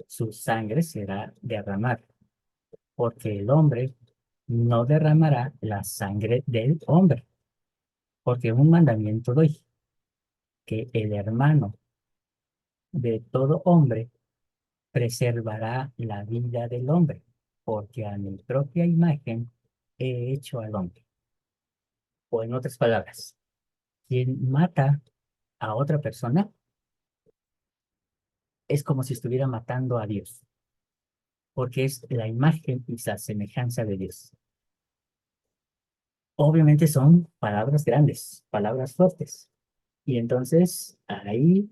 su sangre será derramada, porque el hombre no derramará la sangre del hombre, porque un mandamiento doy, que el hermano de todo hombre preservará la vida del hombre, porque a mi propia imagen he hecho al hombre. O en otras palabras, quien mata a otra persona es como si estuviera matando a Dios, porque es la imagen y la semejanza de Dios. Obviamente son palabras grandes, palabras fuertes. Y entonces ahí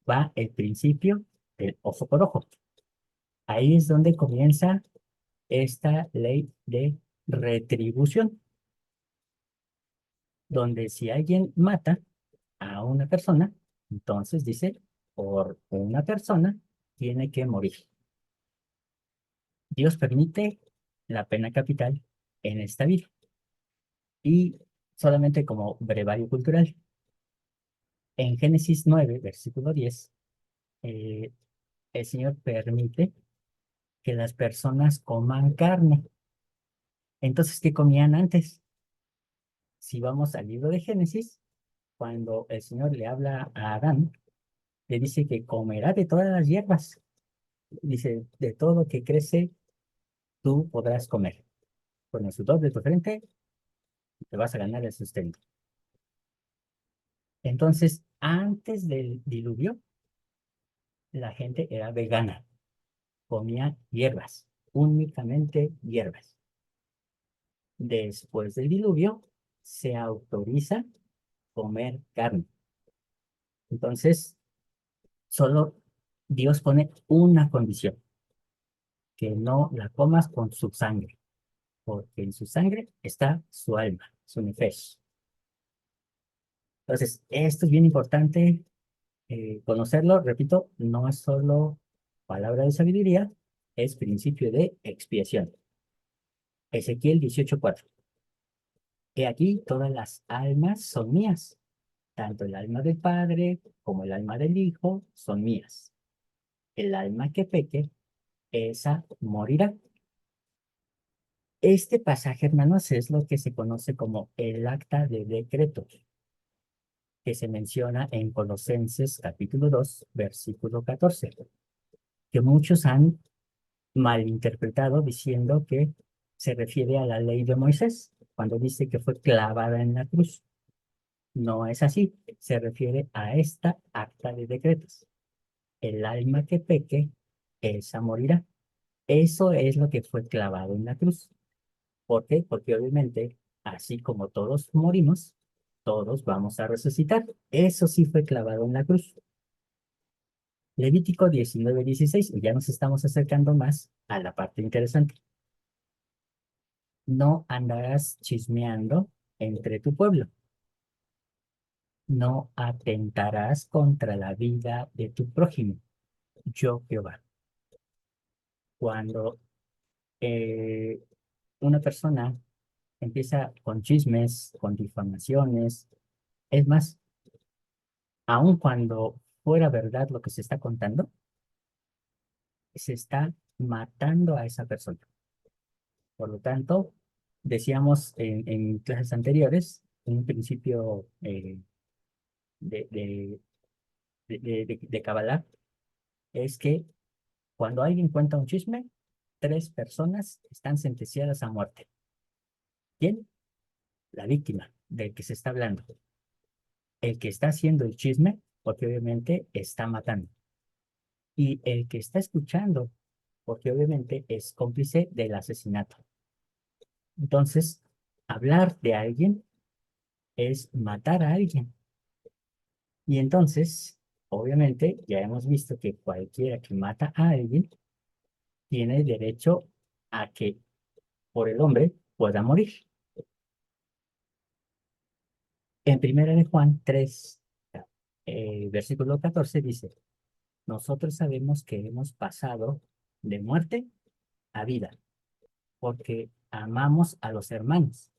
va el principio del ojo por ojo. Ahí es donde comienza esta ley de retribución, donde si alguien mata a una persona, entonces dice, por una persona tiene que morir. Dios permite la pena capital en esta vida. Y solamente como brevario cultural, en Génesis 9, versículo 10, el Señor permite que las personas coman carne. Entonces, ¿qué comían antes? Si vamos al libro de Génesis, cuando el Señor le habla a Adán, le dice que comerá de todas las hierbas. Dice, de todo lo que crece, tú podrás comer. Con el sudor de tu frente, te vas a ganar el sustento. Entonces, antes del diluvio, la gente era vegana, comía hierbas, únicamente hierbas. Después del diluvio, se autoriza comer carne. Entonces, solo Dios pone una condición, que no la comas con su sangre, porque en su sangre está su alma, su nefesh. Entonces, esto es bien importante conocerlo. Repito, no es solo palabra de sabiduría, es principio de expiación. Ezequiel 18:4. He aquí, todas las almas son mías, tanto el alma del Padre como el alma del Hijo son mías. El alma que peque, esa morirá. Este pasaje, hermanos, es lo que se conoce como el acta de decreto, que se menciona en Colosenses capítulo 2, versículo 14, que muchos han malinterpretado diciendo que se refiere a la ley de Moisés, cuando dice que fue clavada en la cruz. No es así, se refiere a esta acta de decretos. El alma que peque, esa morirá. Eso es lo que fue clavado en la cruz. ¿Por qué? Porque obviamente, así como todos morimos, todos vamos a resucitar. Eso sí fue clavado en la cruz. Levítico 19:16, y ya nos estamos acercando más a la parte interesante. No andarás chismeando entre tu pueblo. No atentarás contra la vida de tu prójimo. Yo, Jehová. Cuando eh, una persona empieza con chismes, con difamaciones, es más, aun cuando fuera verdad lo que se está contando, se está matando a esa persona. Por lo tanto, decíamos en clases anteriores, un principio de, de, de Kabbalah, es que cuando alguien cuenta un chisme, 3 personas están sentenciadas a muerte. ¿Quién? La víctima del que se está hablando. El que está haciendo el chisme, porque obviamente está matando. Y el que está escuchando, porque obviamente es cómplice del asesinato. Entonces, hablar de alguien es matar a alguien. Y entonces, obviamente, ya hemos visto que cualquiera que mata a alguien tiene derecho a que por el hombre pueda morir. En 1 Juan 3, versículo 14 dice, nosotros sabemos que hemos pasado de muerte a vida, porque amamos a los hermanos.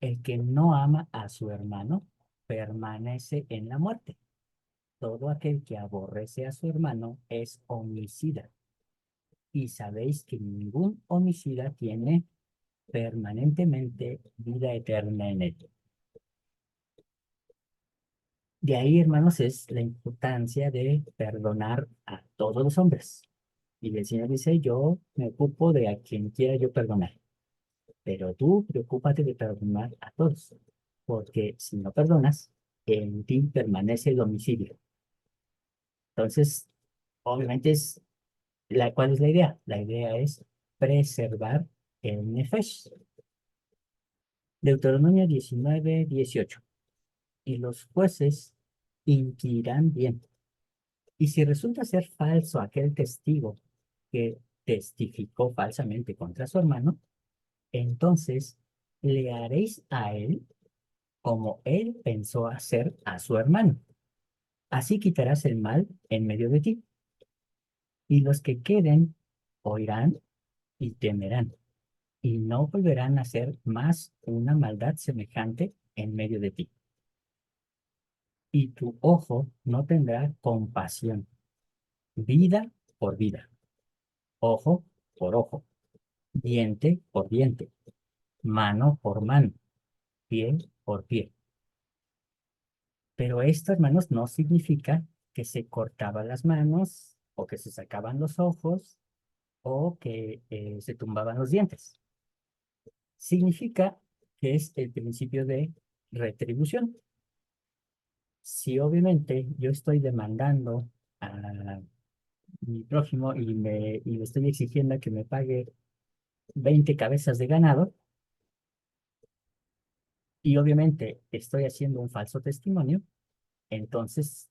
El que no ama a su hermano permanece en la muerte. todo aquel que aborrece a su hermano es homicida. Y sabéis que ningún homicida tiene permanentemente vida eterna en él. De ahí, hermanos, es la importancia de perdonar a todos los hombres. Y el Señor dice, yo me ocupo de a quien quiera yo perdonar, pero tú preocúpate de perdonar a todos, porque si no perdonas, en ti permanece el homicidio. Entonces, obviamente ¿cuál es la idea? La idea es preservar el nefesh. Deuteronomio 19:18. Y los jueces inquirirán bien. Y si resulta ser falso aquel testigo que testificó falsamente contra su hermano, entonces le haréis a él como él pensó hacer a su hermano. Así quitarás el mal en medio de ti. Y los que queden oirán y temerán, y no volverán a hacer más una maldad semejante en medio de ti. Y tu ojo no tendrá compasión, vida por vida, ojo por ojo, diente por diente, mano por mano, pie por pie. Pero esto, hermanos, no significa que se cortaban las manos o que se sacaban los ojos o que se tumbaban los dientes. Significa que es el principio de retribución. Si obviamente yo estoy demandando a mi prójimo y le estoy exigiendo que me pague 20 cabezas de ganado, y obviamente estoy haciendo un falso testimonio, entonces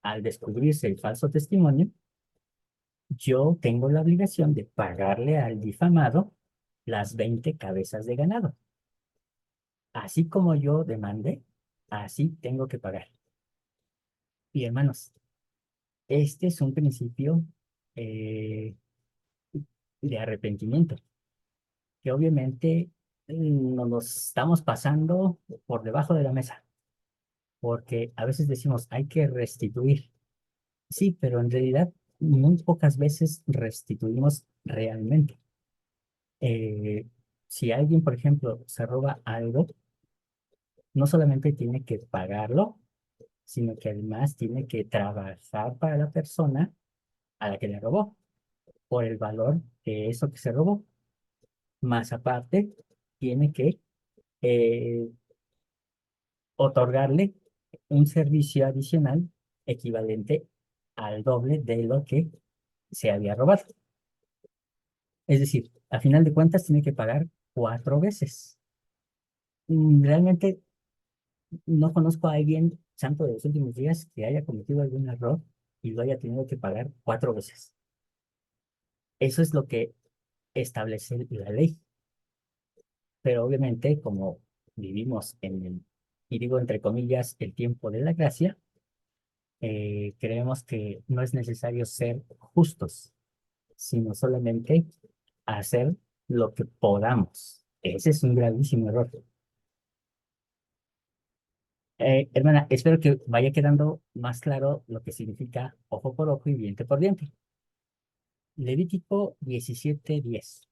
al descubrirse el falso testimonio, yo tengo la obligación de pagarle al difamado las 20 cabezas de ganado. Así como yo demandé, así tengo que pagar. Y hermanos, este es un principio eh, de arrepentimiento, que obviamente nos lo estamos pasando por debajo de la mesa, porque a veces decimos, hay que restituir. Sí, pero en realidad muy pocas veces restituimos realmente. Si alguien, por ejemplo, se roba algo, no solamente tiene que pagarlo, sino que además tiene que trabajar para la persona a la que le robó, por el valor de eso que se robó. Más aparte, tiene que eh, otorgarle un servicio adicional equivalente al doble de lo que se había robado. Es decir, a final de cuentas tiene que pagar 4 veces. Realmente no conozco a alguien santo de los últimos días que haya cometido algún error y lo haya tenido que pagar 4 veces. Eso es lo que establece la ley. Pero obviamente, como vivimos en el, y digo entre comillas, el tiempo de la gracia, creemos que no es necesario ser justos, sino solamente hacer lo que podamos. Ese es un gravísimo error. Hermana, espero que vaya quedando más claro lo que significa ojo por ojo y diente por diente. Levítico 17:10.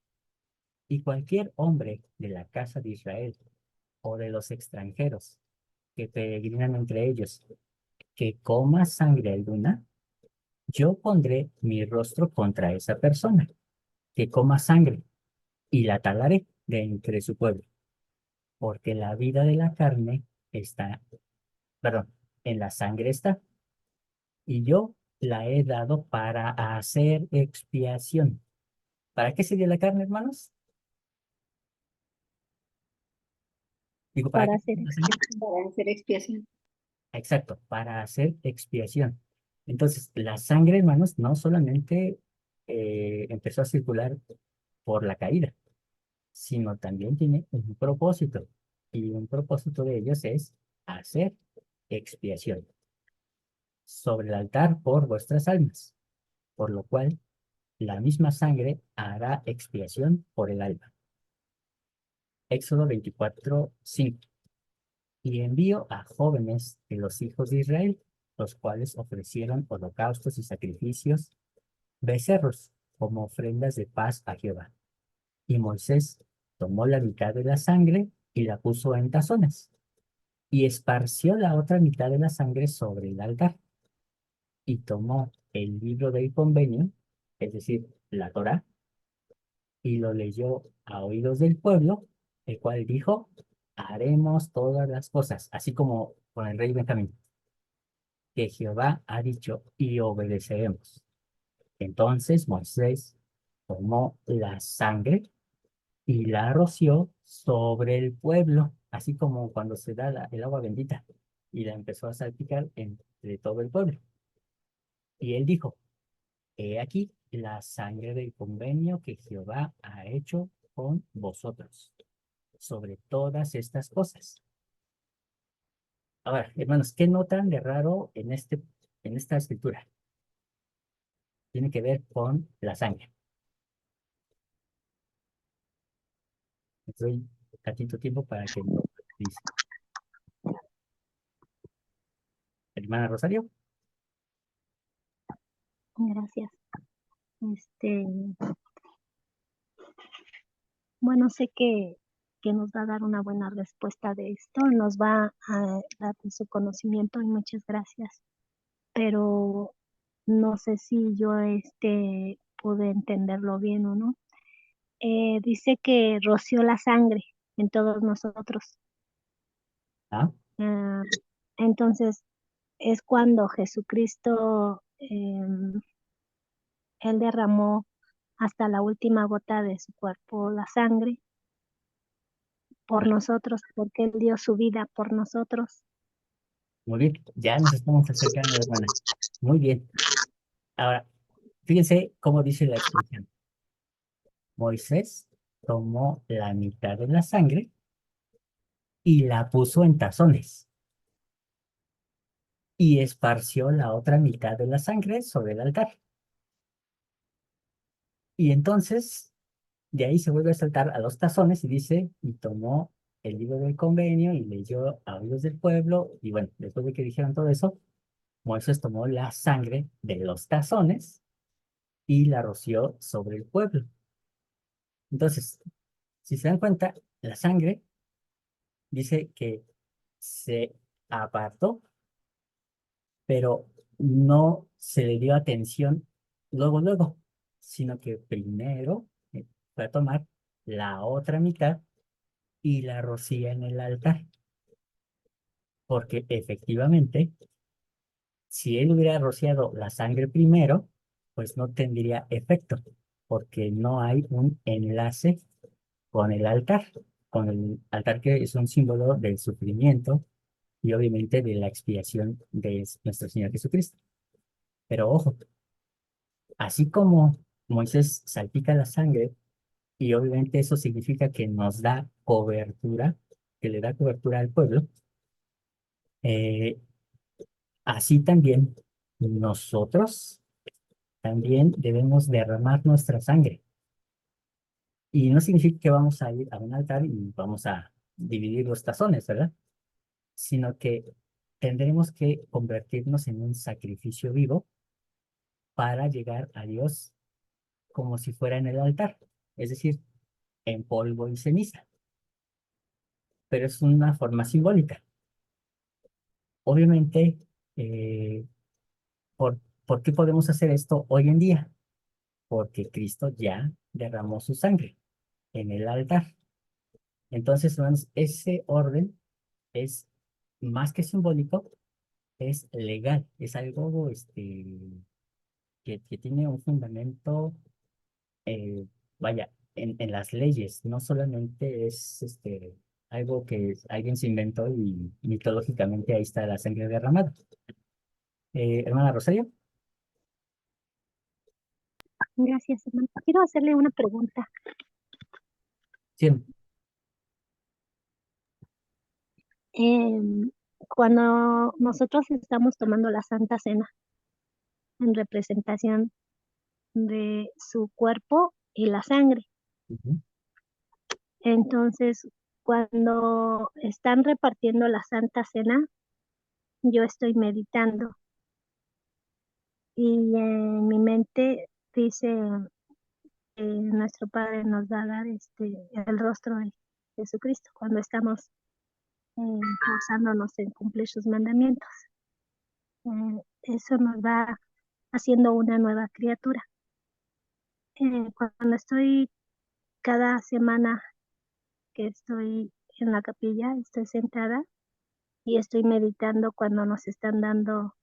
Y cualquier hombre de la casa de Israel o de los extranjeros que peregrinan entre ellos, que coma sangre alguna, yo pondré mi rostro contra esa persona, que coma sangre, y la talaré de entre su pueblo, porque la vida de la carne está, perdón, en la sangre está, y yo la he dado para hacer expiación. ¿Para qué sería la carne, hermanos? Digo, ¿para para qué hacer sería la sangre? Para hacer expiación. Exacto, para hacer expiación. Entonces, la sangre, hermanos, no solamente empezó a circular por la caída, sino también tiene un propósito. Y un propósito de ellos es hacer expiación sobre el altar por vuestras almas, por lo cual la misma sangre hará expiación por el alma. Éxodo 24:5. Y envío a jóvenes de los hijos de Israel, los cuales ofrecieron holocaustos y sacrificios, becerros, como ofrendas de paz a Jehová. Y Moisés tomó la mitad de la sangre y la puso en tazones, y esparció la otra mitad de la sangre sobre el altar. Y tomó el libro del convenio, es decir, la Torá, y lo leyó a oídos del pueblo, el cual dijo: haremos todas las cosas, así como con el rey Benjamín, que Jehová ha dicho, y obedeceremos. Entonces Moisés tomó la sangre y la roció sobre el pueblo, así como cuando se da el agua bendita, y la empezó a salpicar entre todo el pueblo. Y él dijo: he aquí la sangre del convenio que Jehová ha hecho con vosotros sobre todas estas cosas. Ahora, hermanos, ¿qué notan de raro en esta escritura? Tiene que ver con la sangre. Les doy tantito tiempo para que lo dice. Hermana Rosario. Gracias. Bueno, sé que nos va a dar una buena respuesta de esto, nos va a dar de su conocimiento y muchas gracias. Pero no sé si yo pude entenderlo bien o no. Dice que roció la sangre en todos nosotros. ¿Ah? Entonces es cuando Jesucristo, Él derramó hasta la última gota de su cuerpo la sangre por nosotros, porque Él dio su vida por nosotros. Muy bien, ya nos estamos acercando, hermana. Muy bien. Ahora, fíjense cómo dice la expresión. Moisés tomó la mitad de la sangre y la puso en tazones, y esparció la otra mitad de la sangre sobre el altar. Y entonces, de ahí se vuelve a saltar a los tazones y dice: y tomó el libro del convenio y leyó a oídos del pueblo. Y bueno, después de que dijeron todo eso, Moisés tomó la sangre de los tazones y la roció sobre el pueblo. Entonces, si se dan cuenta, la sangre dice que se apartó, pero no se le dio atención luego, sino que primero fue a tomar la otra mitad y la rocía en el altar, porque efectivamente, si él hubiera rociado la sangre primero, pues no tendría efecto, porque no hay un enlace con el altar que es un símbolo del sufrimiento y obviamente de la expiación de nuestro Señor Jesucristo. Pero ojo, así como Moisés salpica la sangre, y obviamente eso significa que nos da cobertura, que le da cobertura al pueblo, eh, así también nosotros también debemos derramar nuestra sangre. Y no significa que vamos a ir a un altar y vamos a dividir los tazones, ¿verdad? Sino que tendremos que convertirnos en un sacrificio vivo para llegar a Dios como si fuera en el altar, es decir, en polvo y ceniza. Pero es una forma simbólica. Obviamente, eh, ¿por qué podemos hacer esto hoy en día? Porque Cristo ya derramó su sangre en el altar. Entonces, hermanos, ese orden es más que simbólico, es legal, es algo que tiene un fundamento, eh, vaya, en las leyes, no solamente es algo que alguien se inventó y mitológicamente ahí está la sangre derramada. Hermana Rosario. Gracias, hermano. Quiero hacerle una pregunta. Sí. Cuando nosotros estamos tomando la Santa Cena en representación de su cuerpo y la sangre, Ujú. entonces cuando están repartiendo la Santa Cena, yo estoy meditando Y en mi mente dice que nuestro Padre nos va a dar el rostro de Jesucristo cuando estamos esforzándonos en cumplir sus mandamientos. Eso nos va haciendo una nueva criatura. Cuando estoy cada semana que estoy en la capilla, estoy sentada y estoy meditando cuando nos están dando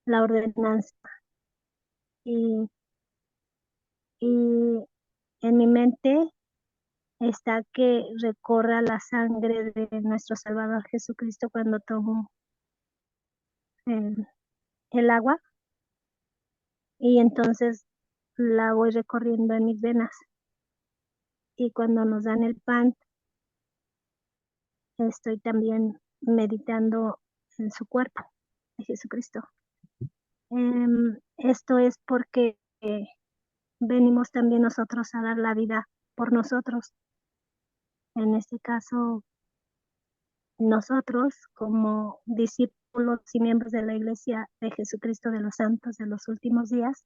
la ordenanza. Y, y en mi mente está que recorra la sangre de nuestro Salvador Jesucristo cuando tomo el agua, y entonces la voy recorriendo en mis venas. Y cuando nos dan el pan, estoy también meditando en su cuerpo de Jesucristo. Esto es porque venimos también nosotros a dar la vida por nosotros. En este caso, nosotros como discípulos y miembros de la Iglesia de Jesucristo de los Santos de los últimos días,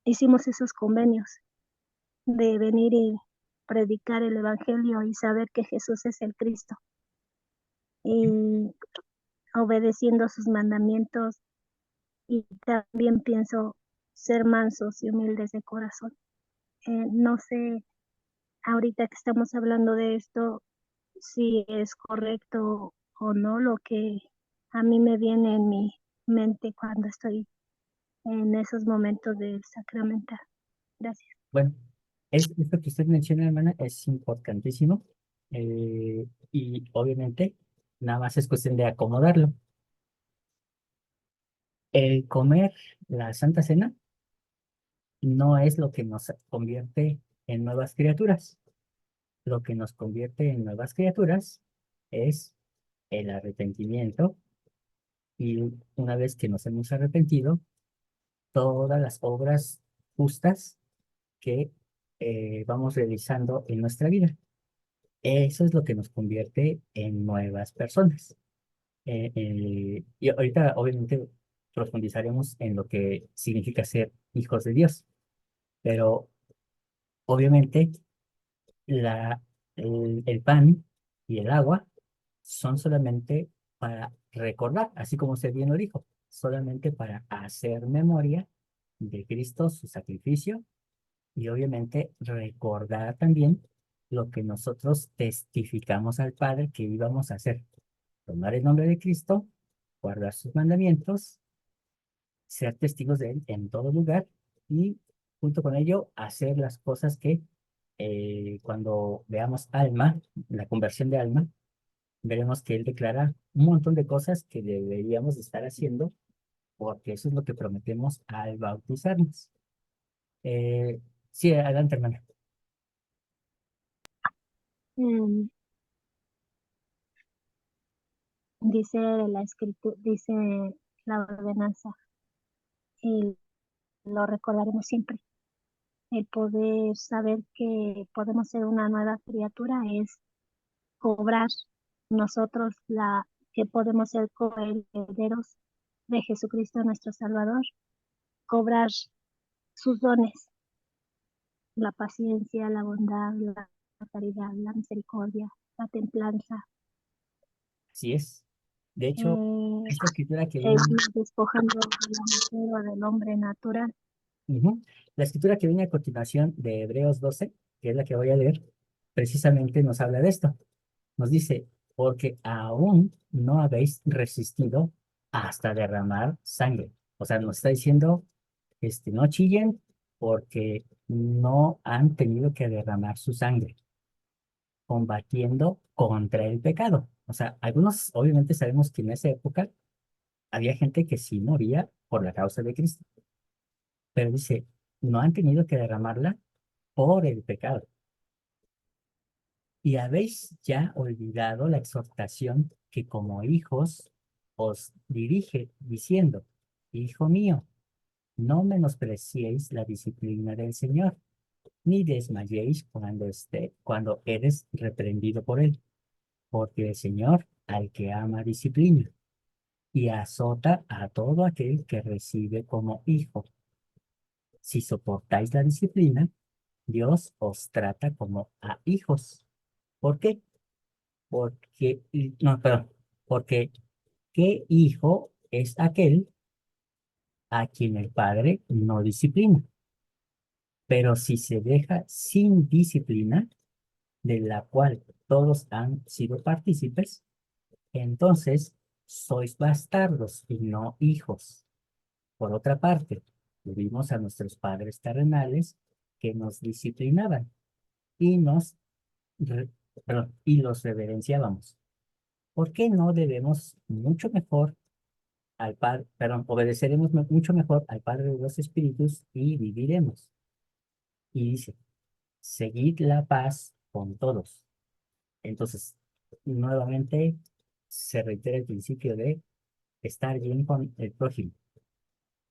hicimos esos convenios de venir y predicar el Evangelio y saber que Jesús es el Cristo, y obedeciendo sus mandamientos, y también pienso ser mansos y humildes de corazón. No sé, ahorita que estamos hablando de esto, si es correcto o no lo que a mí me viene en mi mente cuando estoy en esos momentos del sacramental. Gracias. Bueno, esto que usted menciona, hermana, es importantísimo. Y obviamente, nada más es cuestión de acomodarlo. El comer la Santa Cena no es lo que nos convierte en nuevas criaturas. Lo que nos convierte en nuevas criaturas es el arrepentimiento, y una vez que nos hemos arrepentido, todas las obras justas que vamos realizando en nuestra vida. Eso es lo que nos convierte en nuevas personas. Y ahorita, obviamente, profundizaremos en lo que significa ser hijos de Dios, pero obviamente el pan y el agua son solamente para recordar, así como usted bien lo dijo, solamente para hacer memoria de Cristo, su sacrificio, y obviamente recordar también lo que nosotros testificamos al Padre que íbamos a hacer: tomar el nombre de Cristo, guardar sus mandamientos, ser testigos de Él en todo lugar, y junto con ello hacer las cosas que cuando veamos Alma, la conversión de Alma, veremos que Él declara un montón de cosas que deberíamos de estar haciendo, porque eso es lo que prometemos al bautizarnos. Sí, adelante, hermana. Mm, Dice la escritura, dice la ordenanza, y lo recordaremos siempre. El poder saber que podemos ser una nueva criatura es cobrar nosotros que podemos ser coherederos de Jesucristo nuestro Salvador, cobrar sus dones, la paciencia, la bondad, la caridad, la misericordia, la templanza. Así es. De hecho, esta escritura que viene, Despojando de la mujer o del hombre natural. la escritura que viene a continuación de Hebreos 12, que es la que voy a leer, precisamente nos habla de esto. Nos dice: porque aún no habéis resistido hasta derramar sangre. O sea, nos está diciendo, no chillen porque no han tenido que derramar su sangre, combatiendo contra el pecado. O sea, algunos obviamente sabemos que en esa época había gente que sí moría por la causa de Cristo, pero dice, no han tenido que derramarla por el pecado. Y habéis ya olvidado la exhortación que como hijos os dirige, diciendo: Hijo mío, no menospreciéis la disciplina del Señor, ni desmayéis cuando eres reprendido por él, porque el Señor al que ama disciplina, y azota a todo aquel que recibe como hijo. Si soportáis la disciplina, Dios os trata como a hijos. ¿Por qué? Porque ¿qué hijo es aquel a quien el padre no disciplina? Pero si se deja sin disciplina, de la cual todos han sido partícipes, entonces sois bastardos y no hijos. Por otra parte, tuvimos a nuestros padres terrenales que nos disciplinaban y re- y los reverenciábamos. ¿Por qué no debemos mucho mejor al Padre, obedeceremos mucho mejor al Padre de los Espíritus y viviremos? Y dice, seguid la paz con todos. Entonces, nuevamente se reitera el principio de estar bien con el prójimo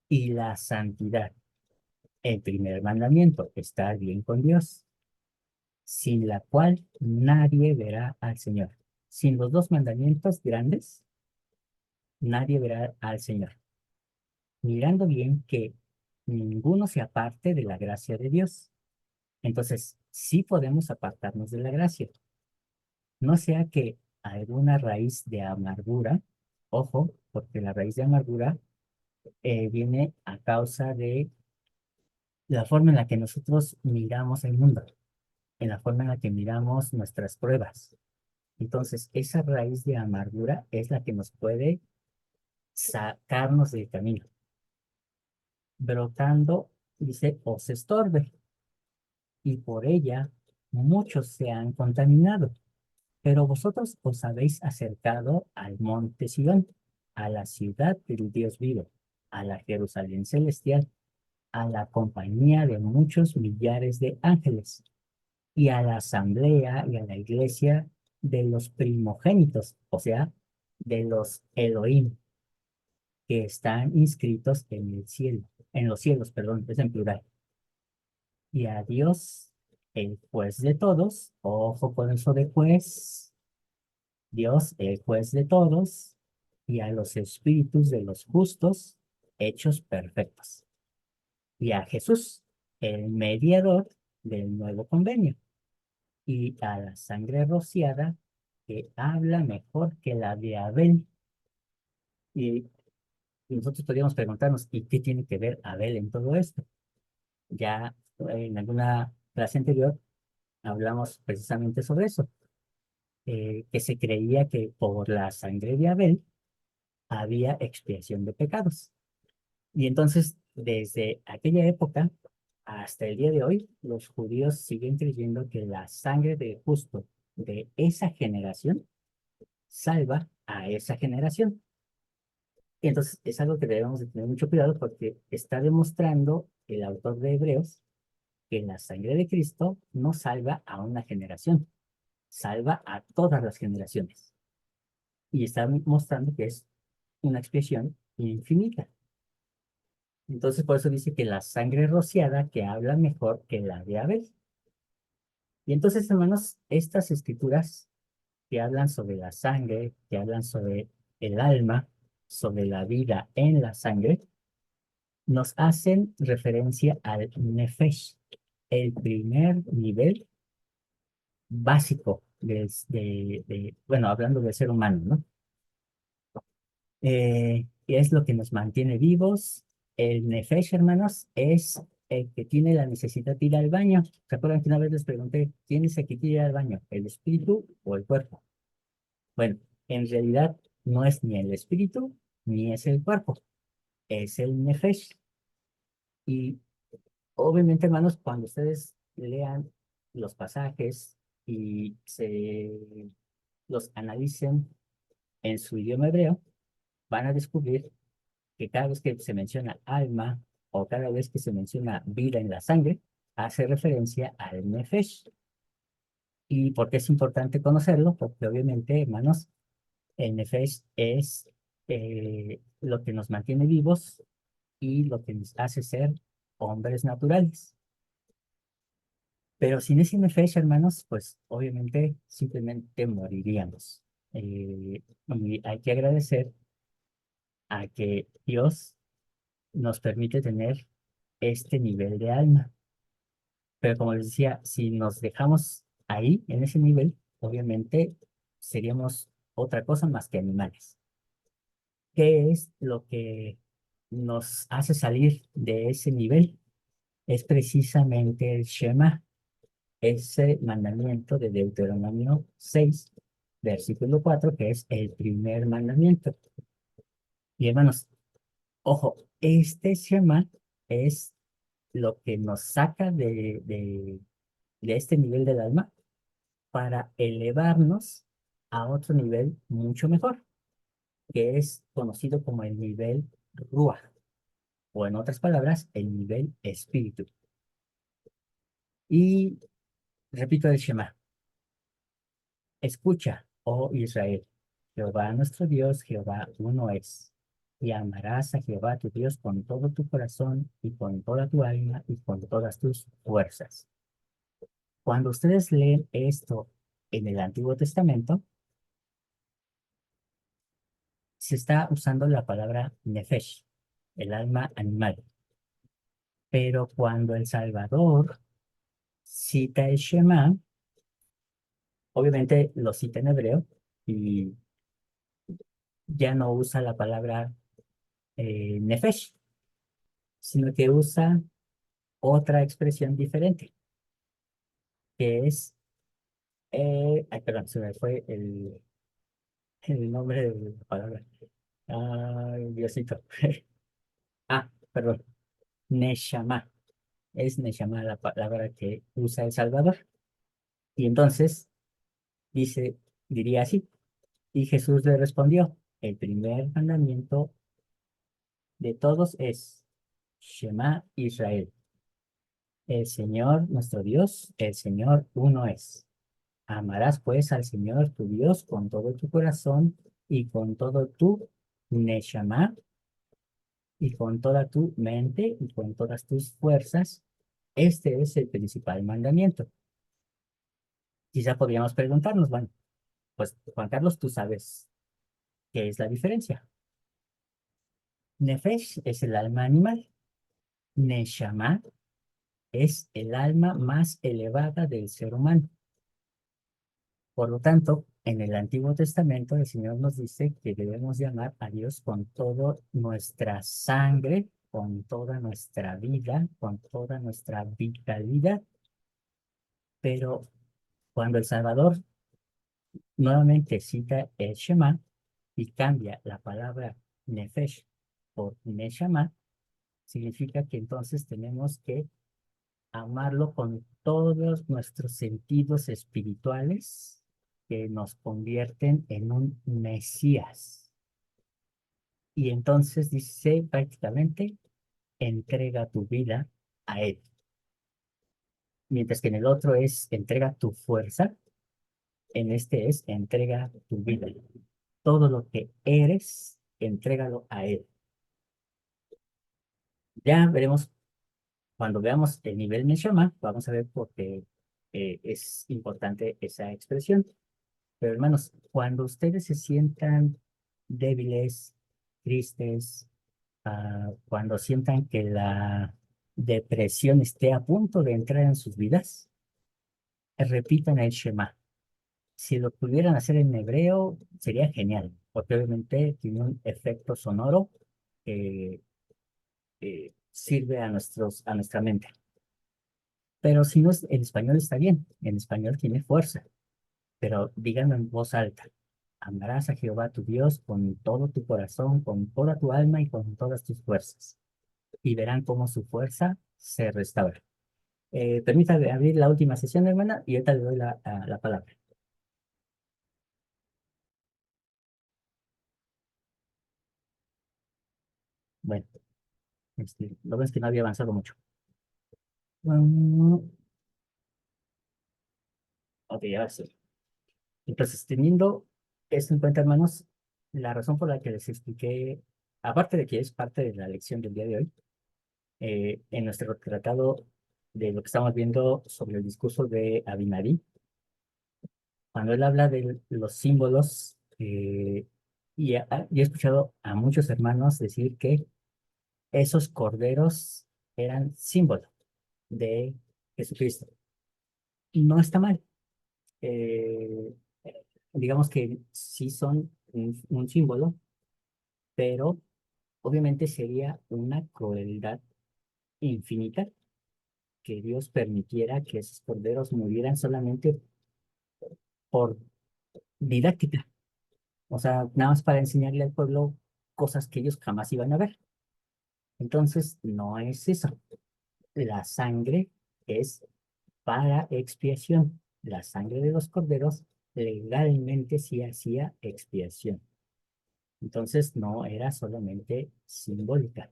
y la santidad. El primer mandamiento, estar bien con Dios, sin la cual nadie verá al Señor. Sin los dos mandamientos grandes, nadie verá al Señor. Mirando bien que ninguno se aparte de la gracia de Dios. Entonces, sí podemos apartarnos de la gracia. No sea que alguna raíz de amargura, ojo, porque la raíz de amargura viene a causa de la forma en la que nosotros miramos el mundo, en la forma en la que miramos nuestras pruebas. Entonces, esa raíz de amargura es la que nos puede sacarnos del camino. Brotando, dice, os estorbe, y por ella muchos se han contaminado. Pero vosotros os habéis acercado al monte Sión, a la ciudad del Dios vivo, a la Jerusalén celestial, a la compañía de muchos millares de ángeles, y a la asamblea y a la iglesia de los primogénitos, o sea, de los Elohim, que están inscritos en el cielo, en los cielos, perdón, es en plural. Y a Dios, el juez de todos, ojo con eso de juez, Dios, el juez de todos, y a los espíritus de los justos, hechos perfectos. Y a Jesús, el mediador del nuevo convenio, y a la sangre rociada, que habla mejor que la de Abel. Y nosotros podríamos preguntarnos, ¿y qué tiene que ver Abel en todo esto? Ya en alguna clase anterior hablamos precisamente sobre eso, que se creía que por la sangre de Abel había expiación de pecados. Y entonces, desde aquella época hasta el día de hoy, los judíos siguen creyendo que la sangre de justo de esa generación salva a esa generación. Y entonces es algo que debemos de tener mucho cuidado porque está demostrando el autor de Hebreos que la sangre de Cristo no salva a una generación, salva a todas las generaciones. Y está mostrando que es una expiación infinita. Entonces, por eso dice que la sangre rociada que habla mejor que la de Abel. Y entonces, hermanos, estas escrituras que hablan sobre la sangre, que hablan sobre el alma, sobre la vida en la sangre, nos hacen referencia al Nefesh, el primer nivel básico bueno, hablando del ser humano, ¿no? Que es lo que nos mantiene vivos. El Nefesh, hermanos, es el que tiene la necesidad de ir al baño. ¿Se acuerdan que una vez les pregunté, quién es el que quiere ir al baño? ¿El espíritu o el cuerpo? Bueno, en realidad no es ni el espíritu ni es el cuerpo, es el Nefesh. Y obviamente, hermanos, cuando ustedes lean los pasajes y los analicen en su idioma hebreo, van a descubrir que cada vez que se menciona alma o cada vez que se menciona vida en la sangre, hace referencia al Nefesh. ¿Y por qué es importante conocerlo? Porque obviamente, hermanos, el Nefesh es lo que nos mantiene vivos y lo que nos hace ser hombres naturales. Pero sin ese Nefesh, hermanos, pues obviamente simplemente moriríamos. Y hay que agradecer a que Dios nos permite tener este nivel de alma. Pero como les decía, si nos dejamos ahí, en ese nivel, obviamente seríamos otra cosa más que animales. ¿Qué es lo que nos hace salir de ese nivel? Es precisamente el Shema, ese mandamiento de Deuteronomio 6, versículo 4, que es el primer mandamiento. Y hermanos, ojo, este Shema es lo que nos saca de este nivel del alma para elevarnos a otro nivel mucho mejor, que es conocido como el nivel Ruach, o en otras palabras, el nivel espíritu. Y repito el Shema: escucha, oh Israel, Jehová nuestro Dios, Jehová uno es. Y amarás a Jehová tu Dios con todo tu corazón y con toda tu alma y con todas tus fuerzas. Cuando ustedes leen esto en el Antiguo Testamento, se está usando la palabra nefesh, el alma animal. Pero cuando el Salvador cita el Shema, obviamente lo cita en hebreo y ya no usa la palabra nefesh, sino que usa otra expresión diferente, que es, ay, perdón, se me fue el nombre de la palabra. Ay, Diosito. Perdón, neshama. Es neshama la palabra que usa el Salvador. Y entonces diría así: y Jesús le respondió: el primer mandamiento de todos es Shema Israel. El Señor nuestro Dios, el Señor uno es. Amarás pues al Señor tu Dios con todo tu corazón y con todo tu neshama y con toda tu mente y con todas tus fuerzas. Este es el principal mandamiento. Quizá podríamos preguntarnos, bueno, pues Juan Carlos, tú sabes qué es la diferencia. Nefesh es el alma animal. Neshama es el alma más elevada del ser humano. Por lo tanto, en el Antiguo Testamento el Señor nos dice que debemos llamar a Dios con toda nuestra sangre, con toda nuestra vida, con toda nuestra vitalidad. Pero cuando el Salvador nuevamente cita el Shema y cambia la palabra Nefesh por Neshama, significa que entonces tenemos que amarlo con todos nuestros sentidos espirituales que nos convierten en un Mesías. Y entonces dice prácticamente: entrega tu vida a Él. Mientras que en el otro es entrega tu fuerza, en este es entrega tu vida. Todo lo que eres, entrégalo a Él. Ya veremos, cuando veamos el nivel Neshama, vamos a ver por qué es importante esa expresión. Pero hermanos, cuando ustedes se sientan débiles, tristes, cuando sientan que la depresión esté a punto de entrar en sus vidas, repitan el Shema. Si lo pudieran hacer en hebreo, sería genial, porque obviamente tiene un efecto sonoro que sirve a nuestra mente. Pero si no, en español está bien, en español tiene fuerza, pero díganlo en voz alta: amarás a Jehová tu Dios con todo tu corazón, con toda tu alma y con todas tus fuerzas. Y verán cómo su fuerza se restaura. Permítame abrir la última sesión, hermana, y ahorita le doy la palabra. Bueno, lo ves que no había avanzado mucho. Ok, ahora sí. Entonces, teniendo esto en cuenta, hermanos, la razón por la que les expliqué, aparte de que es parte de la lección del día de hoy, en nuestro tratado de lo que estamos viendo sobre el discurso de Abinadí, cuando él habla de los símbolos Y yo he escuchado a muchos hermanos decir que esos corderos eran símbolo de Jesucristo. No está mal. Eh, digamos que sí son un símbolo, pero obviamente sería una crueldad infinita que Dios permitiera que esos corderos murieran solamente por didáctica. O sea, nada más para enseñarle al pueblo cosas que ellos jamás iban a ver. Entonces, no es eso. La sangre es para expiación. La sangre de los corderos legalmente sí hacía expiación. Entonces, no era solamente simbólica.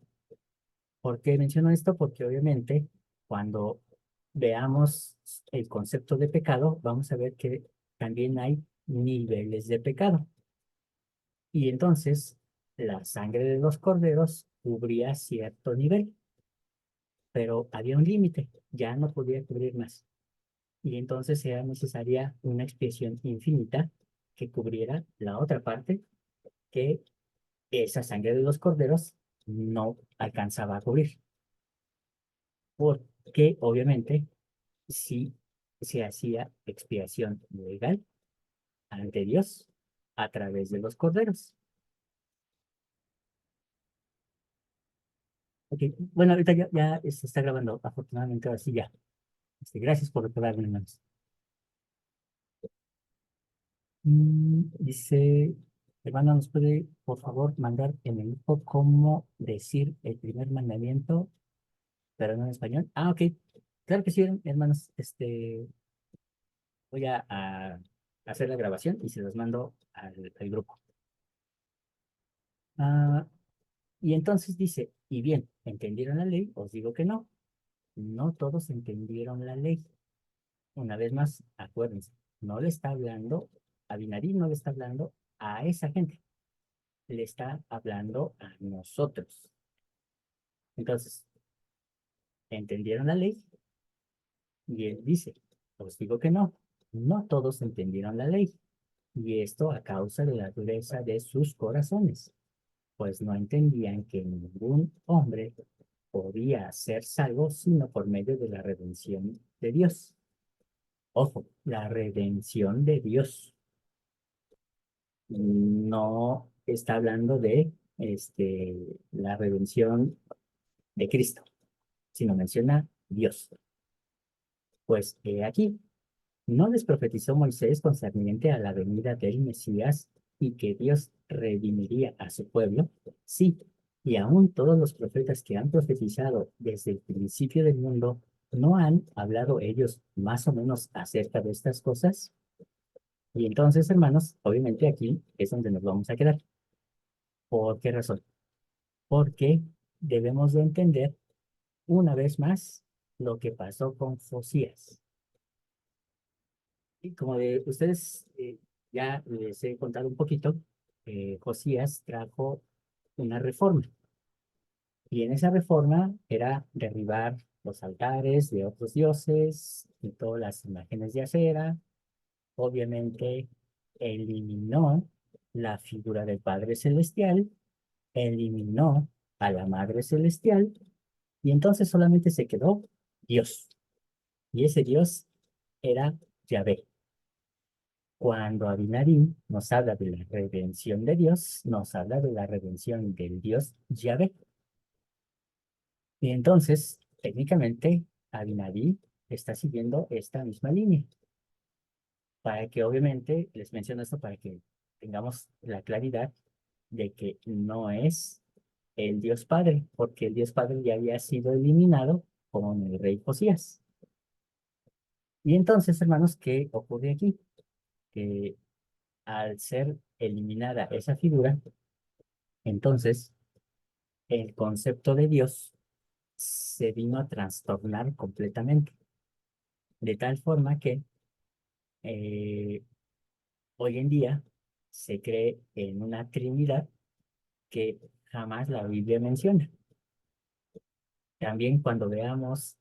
¿Por qué menciono esto? Porque obviamente cuando veamos el concepto de pecado, vamos a ver que también hay niveles de pecado. Y entonces la sangre de los corderos cubría cierto nivel, pero había un límite, ya no podía cubrir más. Y entonces era necesaria una expiación infinita que cubriera la otra parte que esa sangre de los corderos no alcanzaba a cubrir. Porque obviamente si se hacía expiación legal ante Dios a través de los corderos. Ok, bueno, ahorita ya se está grabando, afortunadamente, ahora sí ya. Gracias por recordarme, hermanos. Dice, hermano, ¿nos puede, por favor, mandar en el grupo cómo decir el primer mandamiento, pero no en español? Ah, ok. Claro que sí, hermanos. Voy a hacer la grabación y se los mando al grupo. Ah, y entonces dice, y bien, ¿entendieron la ley? Os digo que no. No todos entendieron la ley. Una vez más, acuérdense, no le está hablando, Abinarí no le está hablando a esa gente, le está hablando a nosotros. Entonces, ¿entendieron la ley? Y él dice, os digo que no, no todos entendieron la ley. Y esto a causa de la dureza de sus corazones, pues no entendían que ningún hombre podía ser salvo sino por medio de la redención de Dios. Ojo, la redención de Dios. No está hablando de la redención de Cristo, sino menciona Dios. Pues aquí, ¿no les profetizó Moisés concerniente a la venida del Mesías y que Dios redimiría a su pueblo? Sí, y aún todos los profetas que han profetizado desde el principio del mundo, ¿no han hablado ellos más o menos acerca de estas cosas? Y entonces, hermanos, obviamente aquí es donde nos vamos a quedar. ¿Por qué razón? Porque debemos de entender una vez más lo que pasó con Josías. Y como de ustedes ya les he contado un poquito, Josías trajo una reforma. Y en esa reforma era derribar los altares de otros dioses y todas las imágenes de acera. Obviamente eliminó la figura del Padre Celestial, eliminó a la Madre Celestial y entonces solamente se quedó Dios. Y ese Dios era Yahvé. Cuando Abinarí nos habla de la redención de Dios, nos habla de la redención del Dios Yahvé. Y entonces, técnicamente, Abinarí está siguiendo esta misma línea. Para que obviamente, les menciono esto para que tengamos la claridad de que no es el Dios Padre, porque el Dios Padre ya había sido eliminado con el rey Josías. Y entonces, hermanos, ¿qué ocurre aquí? Que al ser eliminada esa figura, entonces el concepto de Dios se vino a trastornar completamente, de tal forma que eh, hoy en día se cree en una Trinidad que jamás la Biblia menciona. También cuando veamos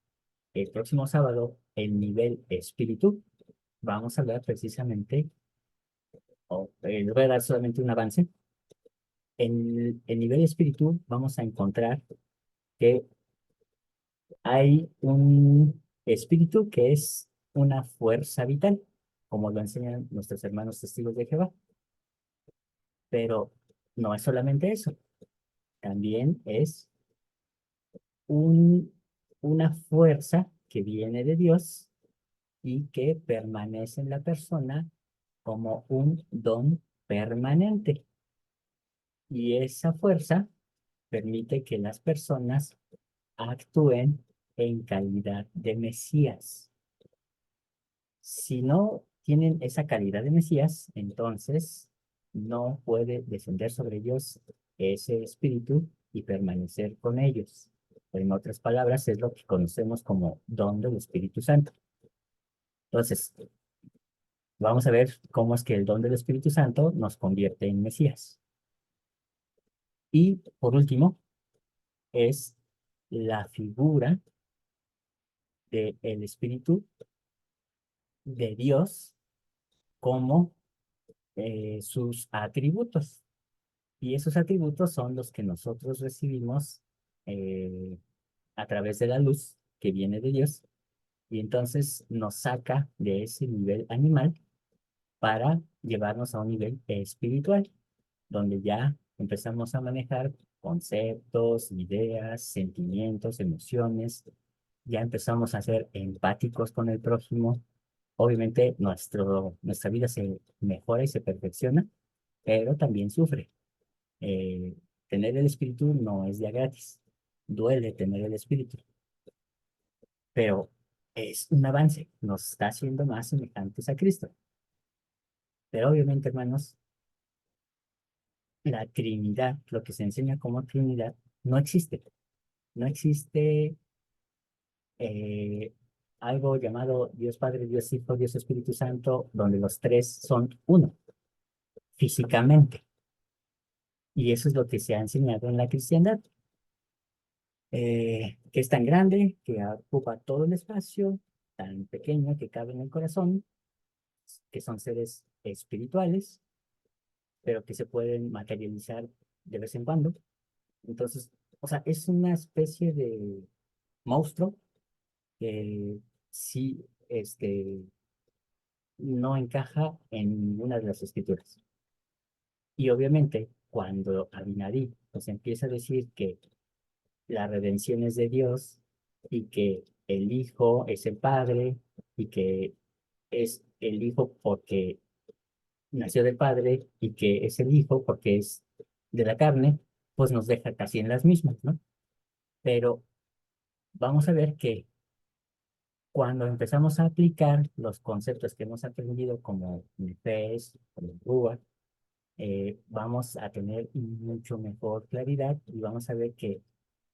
el próximo sábado el nivel espíritu, vamos a hablar precisamente, les voy a dar solamente un avance, En el nivel espíritu vamos a encontrar que hay un espíritu que es una fuerza vital, como lo enseñan nuestros hermanos testigos de Jehová. Pero no es solamente eso, también es una fuerza que viene de Dios y que permanece en la persona como un don permanente. Y esa fuerza permite que las personas actúen en calidad de Mesías. Si no tienen esa calidad de Mesías, entonces no puede descender sobre ellos ese espíritu y permanecer con ellos. En otras palabras, es lo que conocemos como don del Espíritu Santo. Entonces, vamos a ver cómo es que el don del Espíritu Santo nos convierte en Mesías. Y por último, es la figura del Espíritu de Dios como sus atributos. Y esos atributos son los que nosotros recibimos eh, a través de la luz que viene de Dios. Y entonces nos saca de ese nivel animal para llevarnos a un nivel espiritual, donde ya empezamos a manejar conceptos, ideas, sentimientos, emociones. Ya empezamos a ser empáticos con el prójimo. Obviamente nuestra vida se mejora y se perfecciona, pero también sufre. Eh, Tener el espíritu no es ya gratis. Duele tener el espíritu, pero es un avance. Nos está haciendo más semejantes a Cristo. Pero obviamente, hermanos, la Trinidad, lo que se enseña como Trinidad, no existe. No existe eh, algo llamado Dios Padre, Dios Hijo, Dios Espíritu Santo, donde los tres son uno, físicamente. Y eso es lo que se ha enseñado en la cristiandad, que es tan grande, que ocupa todo el espacio, tan pequeño que cabe en el corazón, que son seres espirituales, pero que se pueden materializar de vez en cuando. Entonces, o sea, es una especie de monstruo que sí, no encaja en ninguna de las escrituras. Y obviamente, cuando Abinadí nos empieza a decir que la redención es de Dios y que el Hijo es el Padre y que es el Hijo porque nació del Padre y que es el Hijo porque es de la carne, pues nos deja casi en las mismas, ¿no? Pero vamos a ver que cuando empezamos a aplicar los conceptos que hemos aprendido como Nefesh, como Ruach, vamos a tener mucho mejor claridad y vamos a ver que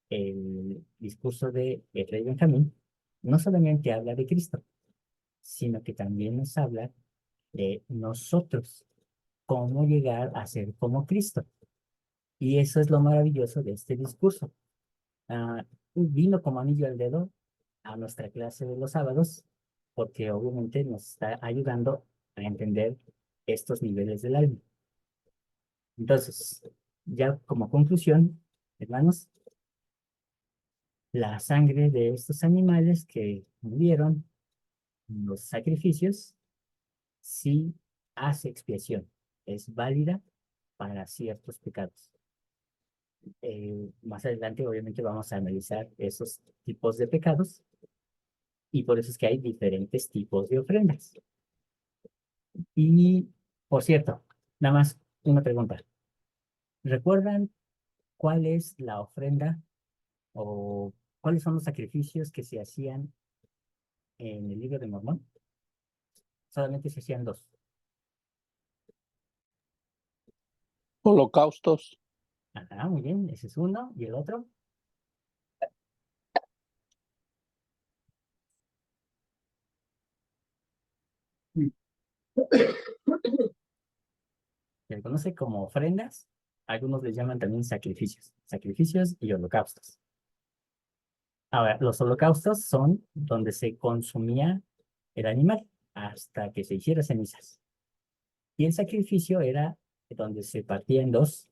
el discurso de el rey Benjamín no solamente habla de Cristo, sino que también nos habla de nosotros, cómo llegar a ser como Cristo. Y eso es lo maravilloso de este discurso. Ah, Vino como anillo al dedo a nuestra clase de los sábados, porque obviamente nos está ayudando a entender estos niveles del alma. Entonces, ya como conclusión, hermanos, la sangre de estos animales que murieron, los sacrificios, sí hace expiación, es válida para ciertos pecados. Más adelante, obviamente, vamos a analizar esos tipos de pecados y por eso es que hay diferentes tipos de ofrendas. Y, por cierto, nada más una pregunta. ¿Recuerdan cuál es la ofrenda o cuáles son los sacrificios que se hacían en el libro de Mormón? Solamente se hacían dos. Holocaustos. Ajá, muy bien, ese es uno. ¿Y el otro? Se le conoce como ofrendas. Algunos les llaman también sacrificios. Sacrificios y holocaustos. Ahora, los holocaustos son donde se consumía el animal hasta que se hiciera cenizas. Y el sacrificio era donde se partía en dos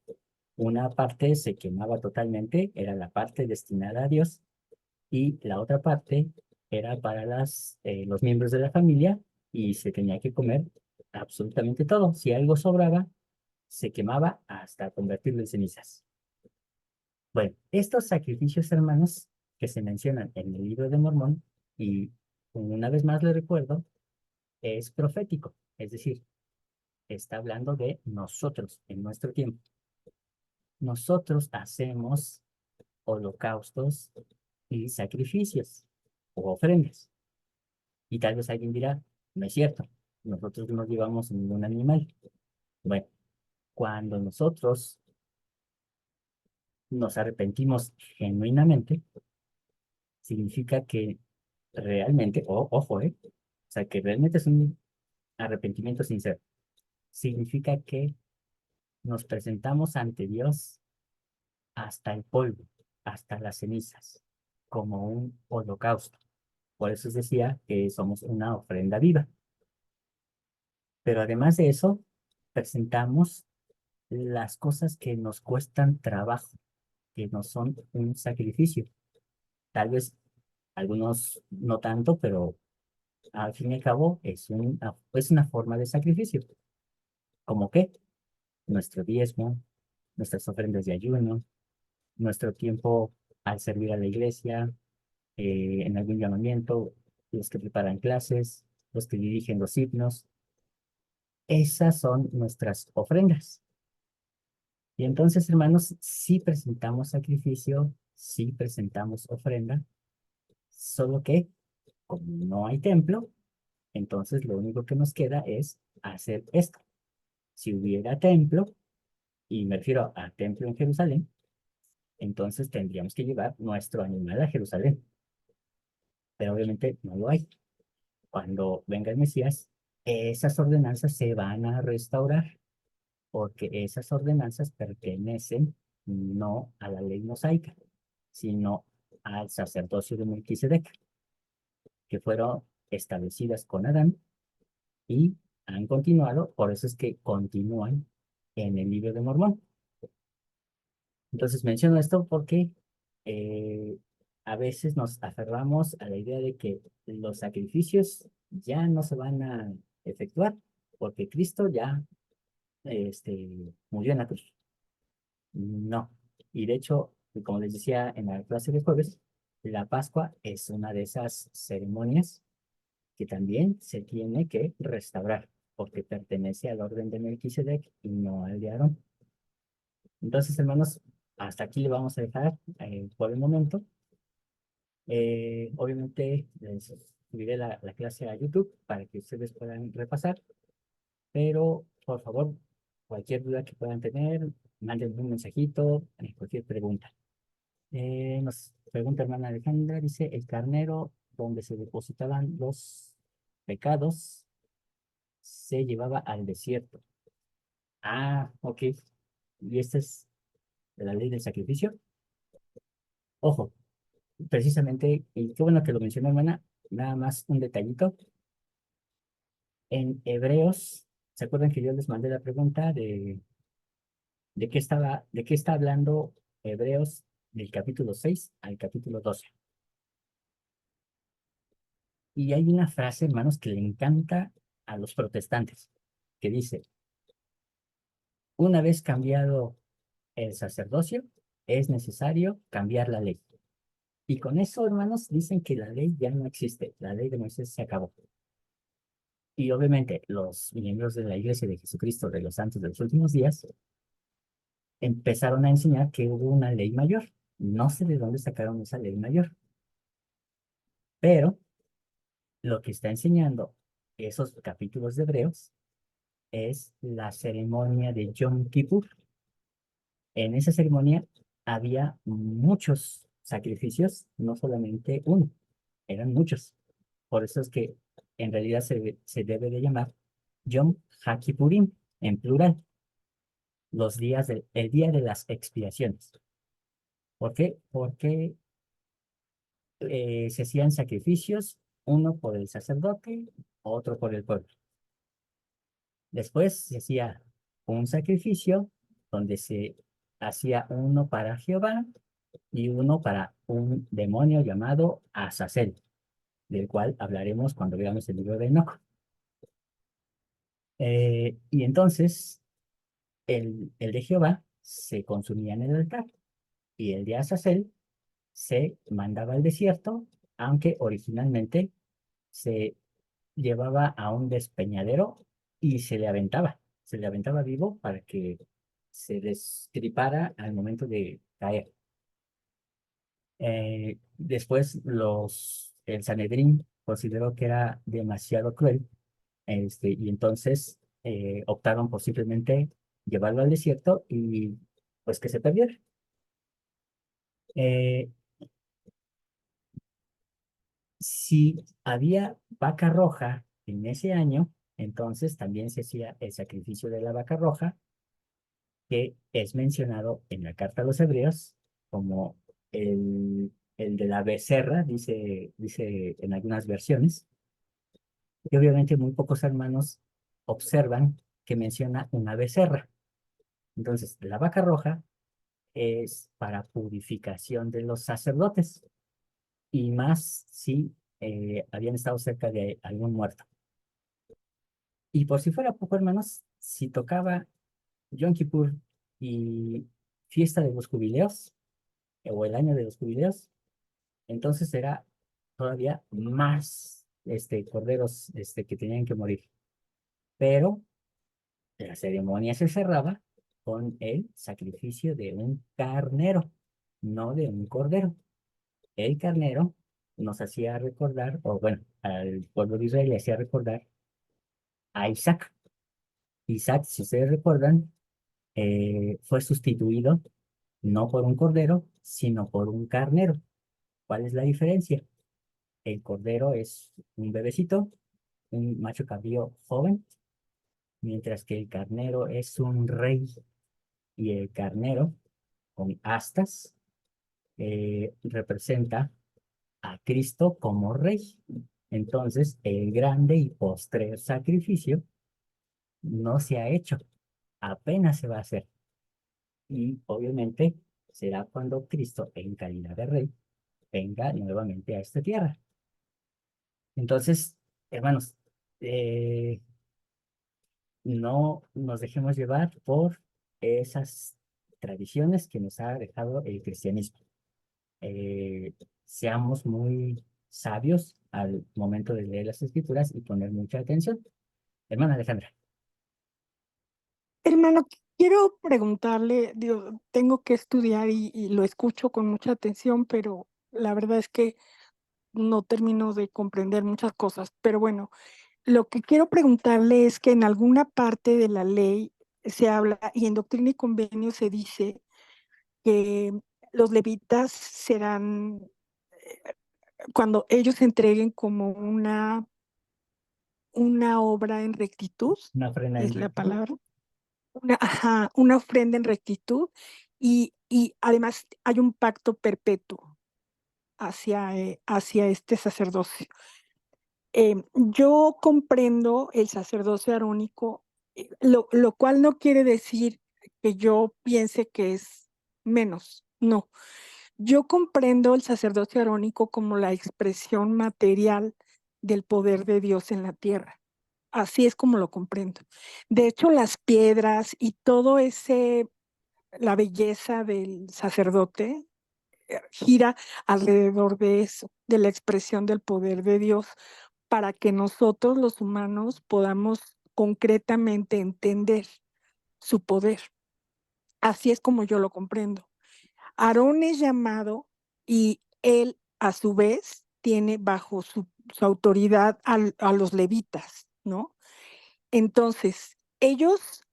Una parte se quemaba totalmente, era la parte destinada a Dios, y la otra parte era para los miembros de la familia y se tenía que comer absolutamente todo. Si algo sobraba, se quemaba hasta convertirlo en cenizas. Bueno, estos sacrificios, hermanos, que se mencionan en el libro de Mormón, y una vez más le recuerdo, es profético, es decir, está hablando de nosotros en nuestro tiempo. Nosotros hacemos holocaustos y sacrificios o ofrendas. Y tal vez alguien dirá, no es cierto, nosotros no llevamos ningún animal. Bueno, cuando nosotros nos arrepentimos genuinamente, significa que realmente, ojo, o sea, que realmente es un arrepentimiento sincero. Significa que nos presentamos ante Dios hasta el polvo, hasta las cenizas, como un holocausto. Por eso os decía que somos una ofrenda viva. Pero además de eso, presentamos las cosas que nos cuestan trabajo, que no son un sacrificio. Tal vez algunos no tanto, pero al fin y al cabo es una forma de sacrificio. ¿Cómo qué? Nuestro diezmo, nuestras ofrendas de ayuno, nuestro tiempo al servir a la iglesia, en algún llamamiento, los que preparan clases, los que dirigen los himnos. Esas son nuestras ofrendas. Y entonces, hermanos, sí presentamos sacrificio, sí presentamos ofrenda, solo que como no hay templo, entonces lo único que nos queda es hacer esto. Si hubiera templo, y me refiero a templo en Jerusalén, entonces tendríamos que llevar nuestro animal a Jerusalén. Pero obviamente no lo hay. Cuando venga el Mesías, esas ordenanzas se van a restaurar, porque esas ordenanzas pertenecen no a la ley mosaica, sino al sacerdocio de Melquisedec, que fueron establecidas con Adán y han continuado, por eso es que continúan en el libro de Mormón. Entonces menciono esto porque eh, a veces nos aferramos a la idea de que los sacrificios ya no se van a efectuar porque Cristo ya murió en la cruz. No. Y de hecho, como les decía en la clase de jueves, la Pascua es una de esas ceremonias que también se tiene que restaurar porque pertenece al orden de Melquisedec y no al de Aarón. Entonces, hermanos, hasta aquí le vamos a dejar por el momento. Obviamente, les subiré la clase a YouTube para que ustedes puedan repasar, pero por favor, cualquier duda que puedan tener, manden un mensajito, cualquier pregunta. Nos pregunta hermana Alejandra, dice, el carnero donde se depositaban los pecados se llevaba al desierto. Ah, ok. ¿Y esta es de la ley del sacrificio? Ojo, precisamente, y qué bueno que lo mencionó hermana, nada más un detallito. En Hebreos, ¿se acuerdan que yo les mandé la pregunta de qué está hablando Hebreos del capítulo 6 al capítulo 12? Y hay una frase, hermanos, que le encanta a los protestantes, que dice, una vez cambiado el sacerdocio, es necesario cambiar la ley. Y con eso, hermanos, dicen que la ley ya no existe, la ley de Moisés se acabó. Y obviamente los miembros de la Iglesia de Jesucristo de los Santos de los Últimos Días empezaron a enseñar que hubo una ley mayor. No sé de dónde sacaron esa ley mayor, pero lo que está enseñando esos capítulos de Hebreos es la ceremonia de Yom Kippur. En esa ceremonia había muchos sacrificios, no solamente uno, eran muchos. Por eso es que en realidad se debe de llamar Yom HaKippurim, en plural, el día de las expiaciones. ¿Por qué? Porque se hacían sacrificios, uno por el sacerdote, otro por el pueblo. Después se hacía un sacrificio donde se hacía uno para Jehová y uno para un demonio llamado Azazel, del cual hablaremos cuando veamos el libro de Enoch. Y entonces el de Jehová se consumía en el altar y el de Azazel se mandaba al desierto, aunque originalmente se llevaba a un despeñadero y se le aventaba vivo para que se destripara al momento de caer. Después el Sanedrín consideró que era demasiado cruel, y entonces optaron por simplemente llevarlo al desierto y pues que se perdiera. Eh, si había vaca roja en ese año, entonces también se hacía el sacrificio de la vaca roja, que es mencionado en la carta a los Hebreos como el de la becerra, dice en algunas versiones, y obviamente muy pocos hermanos observan que menciona una becerra. Entonces, la vaca roja es para purificación de los sacerdotes, y más si habían estado cerca de algún muerto. Y por si fuera poco, hermanos, si tocaba Yom Kippur y fiesta de los jubileos, o el año de los jubileos, entonces era todavía más corderos que tenían que morir. Pero la ceremonia se cerraba con el sacrificio de un carnero, no de un cordero. El carnero nos hacía recordar, o bueno, al pueblo de Israel le hacía recordar a Isaac. Isaac, si ustedes recuerdan, fue sustituido no por un cordero, sino por un carnero. ¿Cuál es la diferencia? El cordero es un bebecito, un macho cabrío joven, mientras que el carnero es un rey, y el carnero con astas representa a Cristo como rey. Entonces, el grande y postrer sacrificio no se ha hecho, apenas se va a hacer. Y obviamente será cuando Cristo, en calidad de rey, venga nuevamente a esta tierra. Entonces, hermanos, no nos dejemos llevar por esas tradiciones que nos ha dejado el cristianismo. Seamos muy sabios al momento de leer las escrituras y poner mucha atención. Hermana Alejandra. Hermano, quiero preguntarle, digo, tengo que estudiar y lo escucho con mucha atención, pero la verdad es que no termino de comprender muchas cosas. Pero bueno, lo que quiero preguntarle es que en alguna parte de la ley se habla, y en Doctrina y Convenio se dice que los levitas serán, cuando ellos entreguen como una obra en rectitud, Una ofrenda en es la rectitud. palabra. Una ofrenda en rectitud, y además hay un pacto perpetuo hacia este sacerdocio. Yo comprendo el sacerdocio arónico, lo cual no quiere decir que yo piense que es menos, no. Yo comprendo el sacerdocio arónico como la expresión material del poder de Dios en la tierra. Así es como lo comprendo. De hecho, las piedras y todo la belleza del sacerdote gira alrededor de eso, de la expresión del poder de Dios, para que nosotros los humanos podamos concretamente entender su poder. Así es como yo lo comprendo. Aarón es llamado y él a su vez tiene bajo su autoridad a los levitas, ¿no? Entonces, ellos,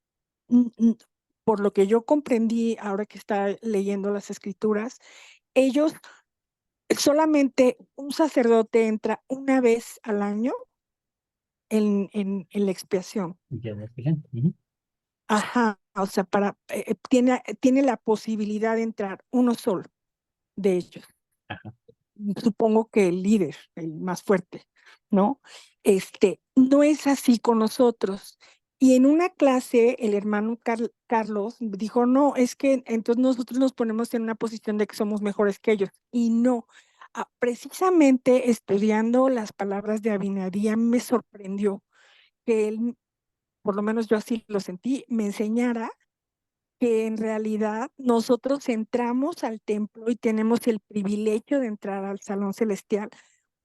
por lo que yo comprendí ahora que está leyendo las escrituras, ellos, solamente un sacerdote entra una vez al año en la expiación. Ya me fijan. Ujú. Ajá, o sea, tiene la posibilidad de entrar uno solo de ellos. Ajá. Supongo que el líder, el más fuerte, ¿no? No es así con nosotros. Y en una clase, el hermano Carlos dijo, no, es que entonces nosotros nos ponemos en una posición de que somos mejores que ellos. Y no, precisamente estudiando las palabras de Abinadí, me sorprendió que él, por lo menos yo así lo sentí, me enseñara que en realidad nosotros entramos al templo y tenemos el privilegio de entrar al salón celestial,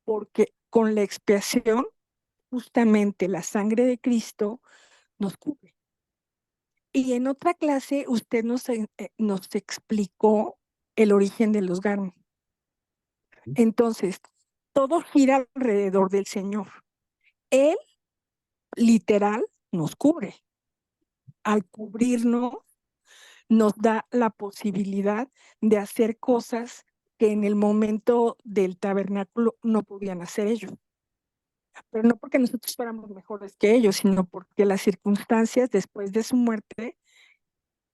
porque con la expiación, justamente la sangre de Cristo nos cubre. Y en otra clase usted nos explicó el origen de los Garmin. Entonces, todo gira alrededor del Señor. Él, literal, nos cubre. Al cubrirnos, nos da la posibilidad de hacer cosas que en el momento del tabernáculo no podían hacer ellos. Pero no porque nosotros fuéramos mejores que ellos, sino porque las circunstancias después de su muerte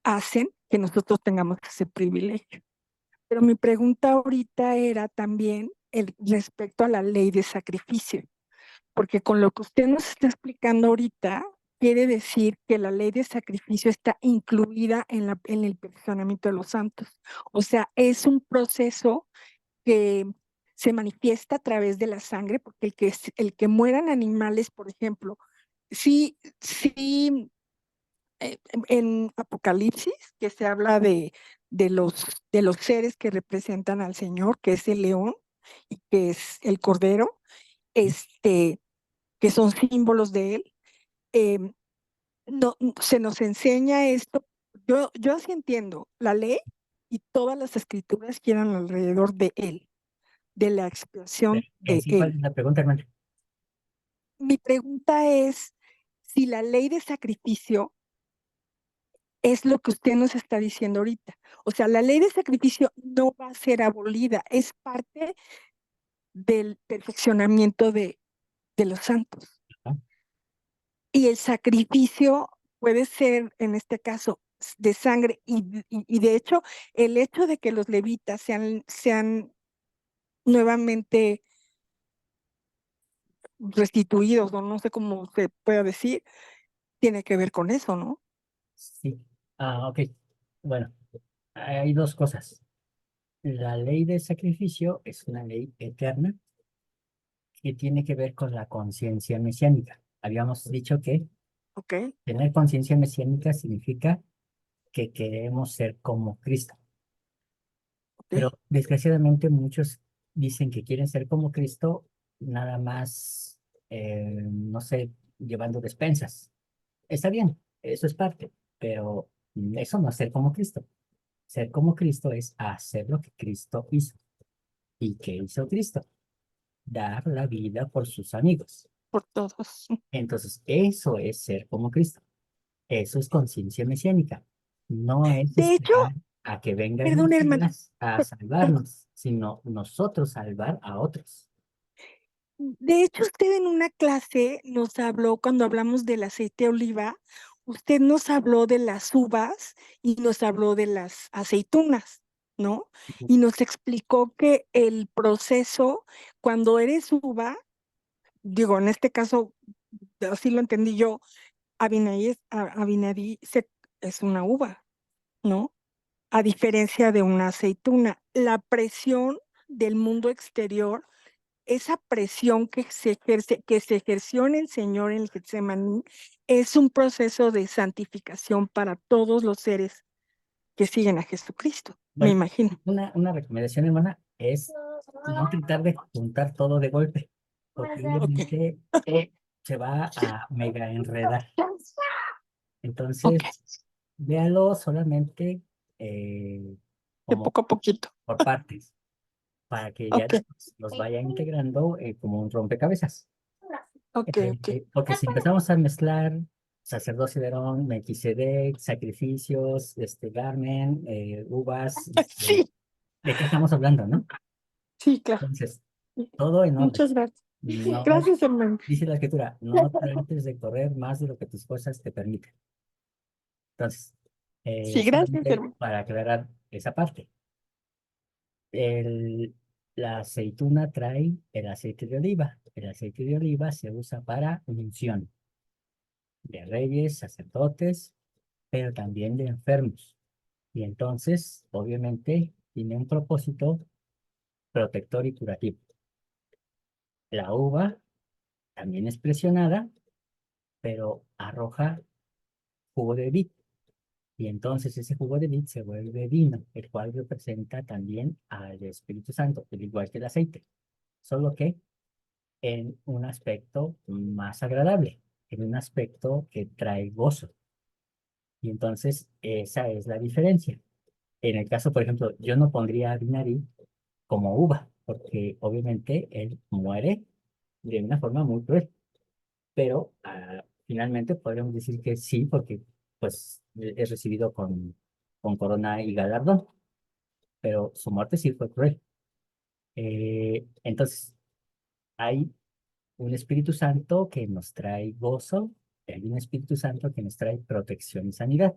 hacen que nosotros tengamos ese privilegio. Pero mi pregunta ahorita era también respecto a la ley de sacrificio, porque con lo que usted nos está explicando ahorita, quiere decir que la ley de sacrificio está incluida en el perfeccionamiento de los santos. O sea, es un proceso que se manifiesta a través de la sangre, porque el que mueran animales, por ejemplo, sí, en Apocalipsis, que se habla de los seres que representan al Señor, que es el león y que es el cordero, que son símbolos de él. No, se nos enseña esto. Yo así entiendo, la ley y todas las escrituras giran alrededor de él, de la expiación de ¿Cuál es él. la pregunta, hermano? Mi pregunta es si la ley de sacrificio es lo que usted nos está diciendo ahorita. O sea, la ley de sacrificio no va a ser abolida, es parte del perfeccionamiento de los santos. Ajá. Y el sacrificio puede ser, en este caso, de sangre, y de hecho, el hecho de que los levitas sean nuevamente restituidos, o no sé cómo se pueda decir, tiene que ver con eso, ¿no? Sí. Ok. Bueno, hay dos cosas. La ley de sacrificio es una ley eterna que tiene que ver con la conciencia mesiánica. Habíamos dicho que Ok, tener conciencia mesiánica significa que queremos ser como Cristo. ok. Pero desgraciadamente muchos dicen que quieren ser como Cristo, nada más, no sé, llevando despensas. Está bien, eso es parte, pero eso no es ser como Cristo. Ser como Cristo es hacer lo que Cristo hizo. ¿Y qué hizo Cristo? Dar la vida por sus amigos. Por todos. Entonces, eso es ser como Cristo. Eso es conciencia mesiánica. No es De hecho, esperar a que venga el perdón, hermano. Mesías a salvarnos, sino nosotros salvar a otros. De hecho, usted en una clase nos habló, cuando hablamos del aceite de oliva, usted nos habló de las uvas y nos habló de las aceitunas, ¿no? Y nos explicó que el proceso, cuando eres uva, digo, en este caso, así lo entendí yo, Abinadí es una uva, ¿no? A diferencia de una aceituna. La presión del mundo exterior, esa presión que se ejerció en el Señor en el Getsemaní, es un proceso de santificación para todos los seres que siguen a Jesucristo, me Bueno, imagino. una recomendación, hermana, es no tratar de juntar todo de golpe, porque Ok, obviamente se va a mega enredar. Entonces, ok, véalo solamente eh, de como poco a poquito. por partes, para que ya Ok, después los vaya integrando como un rompecabezas. ok, ok. Porque si empezamos a mezclar sacerdocio de Aarón, Melquisedec, sacrificios, Garmen, uvas, Sí, ¿de qué estamos hablando, no? sí, claro. Entonces, todo en orden. Muchas gracias. No, Gracias, hermano. dice la escritura, no trates de correr más de lo que tus fuerzas te permiten. Entonces, Sí, gracias, solamente hermano. para aclarar esa parte. El, la aceituna trae el aceite de oliva. El aceite de oliva se usa para unción. de reyes, sacerdotes, pero también de enfermos. Y entonces, obviamente, tiene un propósito protector y curativo. La uva también es presionada, pero arroja jugo de vid. Y entonces ese jugo de vid se vuelve vino, el cual representa también al Espíritu Santo, al igual que el aceite. Solo que en un aspecto más agradable, en un aspecto que trae gozo. Y entonces esa es la diferencia. En el caso, por ejemplo, yo no pondría a Vinari como uva, porque obviamente él muere de una forma muy cruel. Pero finalmente podríamos decir que sí, porque pues es recibido con corona y galardón, pero su muerte sí fue cruel. Entonces, hay un Espíritu Santo que nos trae gozo, y hay un Espíritu Santo que nos trae protección y sanidad.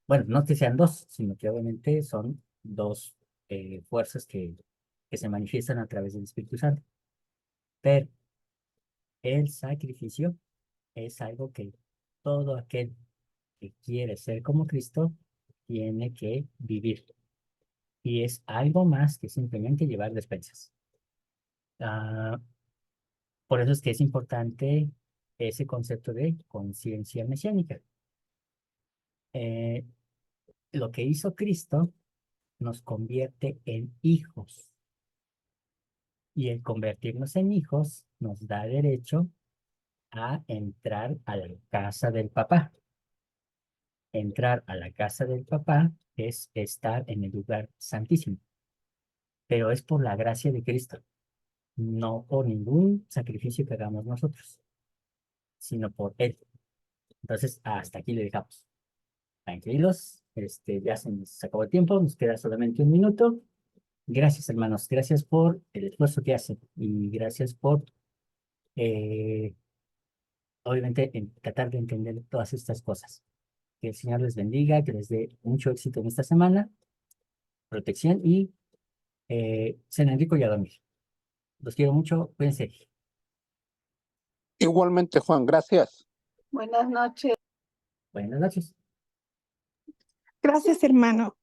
Bueno, no que sean dos, sino que obviamente son dos fuerzas que se manifiestan a través del Espíritu Santo. Pero el sacrificio es algo que todo aquel que quiere ser como Cristo tiene que vivir. Y es algo más que simplemente llevar despensas. Ah, por eso es que es importante ese concepto de conciencia mesiánica. Eh, lo que hizo Cristo nos convierte en hijos. Y el convertirnos en hijos nos da derecho a entrar a la casa del papá. Entrar a la casa del papá es estar en el lugar santísimo, pero es por la gracia de Cristo, no por ningún sacrificio que hagamos nosotros, sino por Él. Entonces, hasta aquí le dejamos. Tranquilos, ya se nos acabó el tiempo, nos queda solamente un minuto. Gracias, hermanos, gracias por el esfuerzo que hacen y gracias por, eh, obviamente, tratar de entender todas estas cosas. Que el Señor les bendiga, que les dé mucho éxito en esta semana, protección y cenen rico y a dormir. Los quiero mucho, cuídense. Igualmente, Juan, gracias. Buenas noches. Buenas noches. Gracias, hermano.